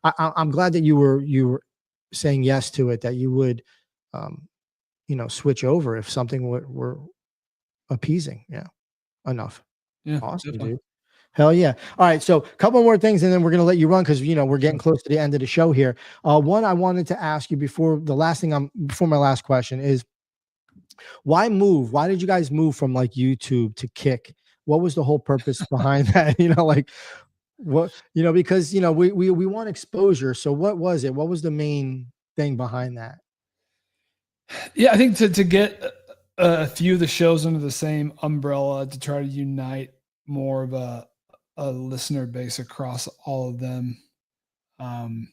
I'm glad that you were saying yes to it, that you would, switch over if something were appeasing. Yeah. Enough. Yeah. Awesome, Definitely. dude. Hell yeah. All right. So a couple more things, and then we're going to let you run, because, we're getting close to the end of the show here. One I wanted to ask you before my last question is, why move? Why did you guys move from like YouTube to Kick? What was the whole purpose behind that? Because, we want exposure. So what was it? What was the main thing behind that? Yeah, I think to get a few of the shows under the same umbrella, to try to unite more of a listener base across all of them, to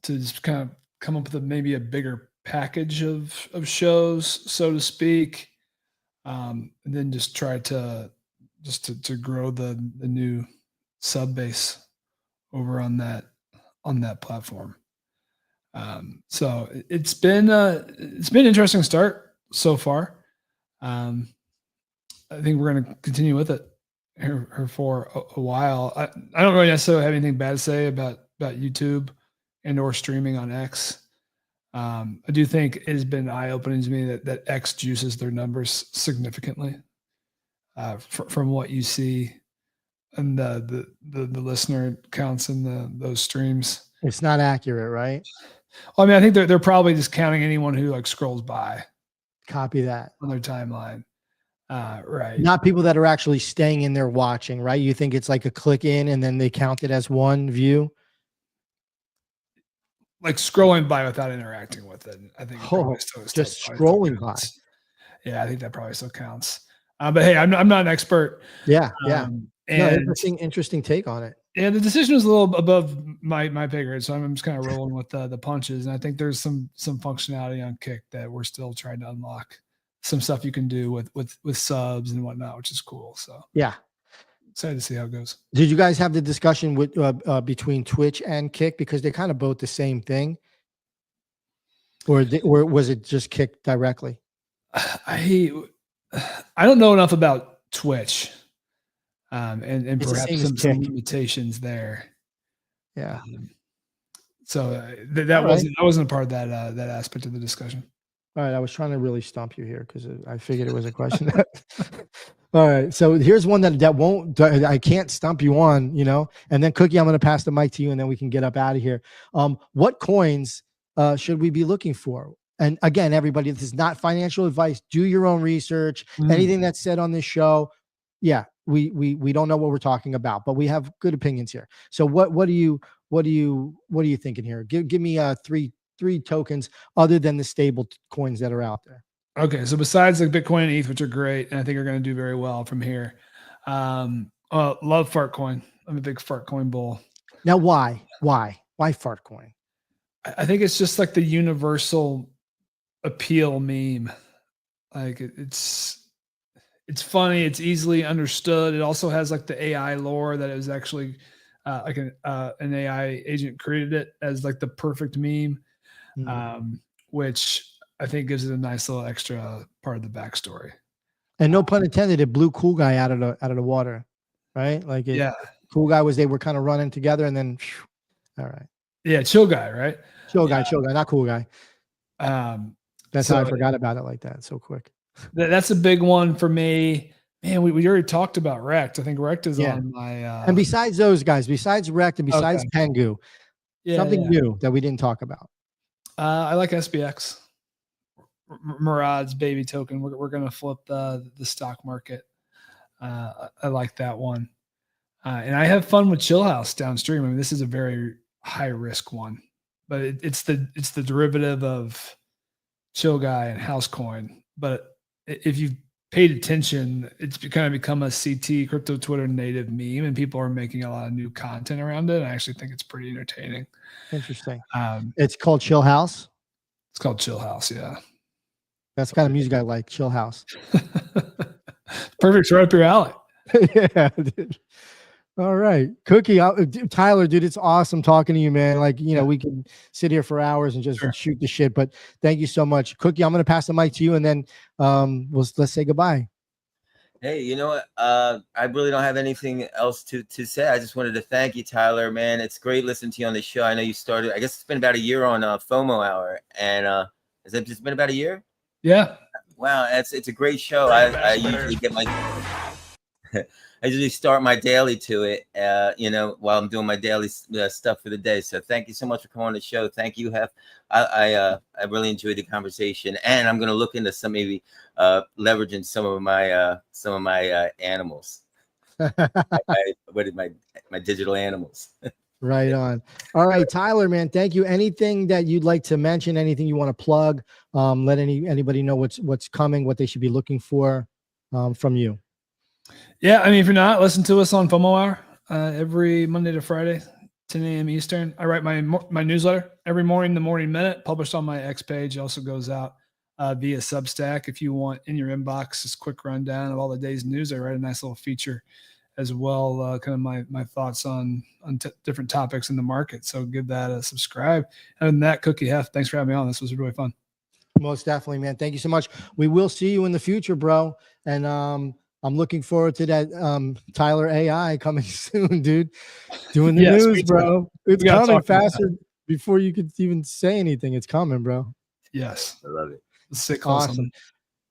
just kind of come up with maybe a bigger package of shows, so to speak, and then just try to grow the new sub base over on that platform. So it's been an interesting start so far. I think we're going to continue with it here for a while. I don't really necessarily have anything bad to say about YouTube and or streaming on X. I do think it has been eye-opening to me that X juices their numbers significantly from what you see and the listener counts in those streams. It's not accurate, right? Well, I mean, I think they're probably just counting anyone who like scrolls by. Copy that on their timeline. Right. Not people that are actually staying in there watching, right? You think it's like a click in and then they count it as one view? Like scrolling by without interacting with it. I think just scrolling by. Yeah, I think that probably still counts. But hey, I'm not an expert. Yeah, yeah. And interesting take on it. And the decision was a little above my pay grade, so I'm just kind of rolling with the punches. And I think there's some functionality on Kick that we're still trying to unlock. Some stuff you can do with subs and whatnot, which is cool. So yeah, excited to see how it goes. Did you guys have the discussion with between Twitch and Kick, because they're kind of both the same thing, or was it just Kick directly? I don't know enough about Twitch. And perhaps some limitations there. Yeah. So that wasn't a part of that aspect of the discussion. All right, I was trying to really stump you here because I figured it was a question All right. So here's one that won't, I can't stump you on, and then Cookie, I'm going to pass the mic to you and then we can get up out of here. What coins should we be looking for? And again, everybody, this is not financial advice. Do your own research. Anything that's said on this show. Yeah. We don't know what we're talking about, but we have good opinions here. So what are you thinking here? Give me three tokens other than the stable coins that are out there. Okay, so besides like Bitcoin and ETH, which are great, and I think are going to do very well from here, love fart coin. I'm a big fart coin bull. Now, why fart coin? I think it's just like the universal appeal meme. Like it's funny. It's easily understood. It also has like the AI lore that it was actually like an AI agent created it as like the perfect meme, which I think gives it a nice little extra part of the backstory. And no pun intended, it blew Cool Guy out of the water, right? Like Cool Guy they were kind of running together, and then, all right. Yeah, Chill Guy, right? Chill Guy, not Cool Guy. That's how I forgot about it like that so quick. That's a big one for me. Man, we already talked about Rect. I think Rect is on my. And besides those guys, besides Rect and besides Pengu, something new that we didn't talk about. I like SBX. Murad's baby token. We're going to flip the stock market. I like that one. And I have fun with Chill House downstream. I mean, this is a very high risk one, but it's the derivative of Chill Guy and House Coin. But if you've paid attention, it's kind of become a CT crypto Twitter native meme, and people are making a lot of new content around it. I actually think it's pretty entertaining. Interesting. It's called Chill House. It's called Chill House. Yeah. That's the kind of music I like. Chill House. Perfect. Right up your alley. Yeah. Dude. All right. Cookie, Tyler, dude, it's awesome talking to you, man. Like, we can sit here for hours and just shoot the shit, but thank you so much. Cookie, I'm going to pass the mic to you, and then let's say goodbye. Hey, you know what? I really don't have anything else to say. I just wanted to thank you, Tyler, man. It's great listening to you on the show. I know you started, I guess it's been about a year on FOMO Hour, and has it just been about a year? Yeah. Wow, it's a great show. I usually get my I usually start my daily to it, while I'm doing my daily stuff for the day. So thank you so much for coming on the show. Thank you, Hef. I really enjoyed the conversation, and I'm gonna look into maybe leveraging some of my animals. my digital animals. Right on. All right, Tyler, man, thank you. Anything that you'd like to mention, anything you want to plug, let anybody know what's coming, what they should be looking for from you. Yeah, I mean, if you're not, listen to us on FOMO Hour every Monday to Friday, 10 a.m. Eastern. I write my newsletter every morning, the Morning Minute, published on my X page. It also goes out via Substack. If you want in your inbox, just quick rundown of all the day's news, I write a nice little feature as well, kind of my thoughts on different topics in the market. So give that a subscribe. Other than that, Cookie Hef, thanks for having me on. This was really fun. Most definitely, man. Thank you so much. We will see you in the future, bro. And I'm looking forward to that Tyler AI coming soon, dude. Doing the news, bro. It's coming faster before you could even say anything. It's coming, bro. Yes. I love it. Sick. Awesome.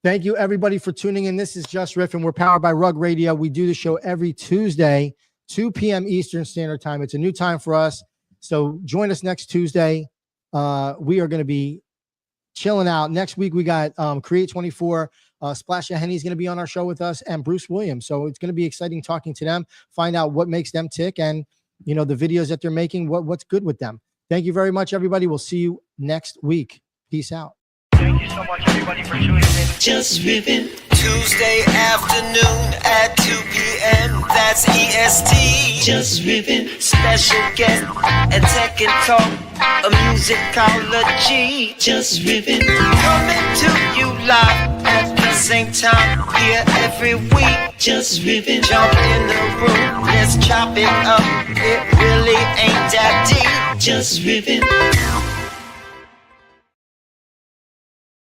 Thank you, everybody, for tuning in. This is Jus Riffin. We're powered by Rug Radio. We do the show every Tuesday, 2 p.m. Eastern Standard Time. It's a new time for us. So join us next Tuesday. We are going to be chilling out. Next week, we got Create 24. Splash of Henny is going to be on our show with us, and Bruce Williams. So it's going to be exciting talking to them, find out what makes them tick, and the videos that they're making, what's good with them. Thank you very much, everybody. We'll see you next week. Peace out. Thank you so much, everybody, for tuning in. Jus Riffin. Tuesday afternoon at 2 p.m. That's EST. Jus Riffin. Special guest and tech and talk, a musicology. Jus Riffin. Coming to you live at the same time here every week. Jus Riffin. Jump in the room, let's chop it up. It really ain't that deep. Jus Riffin.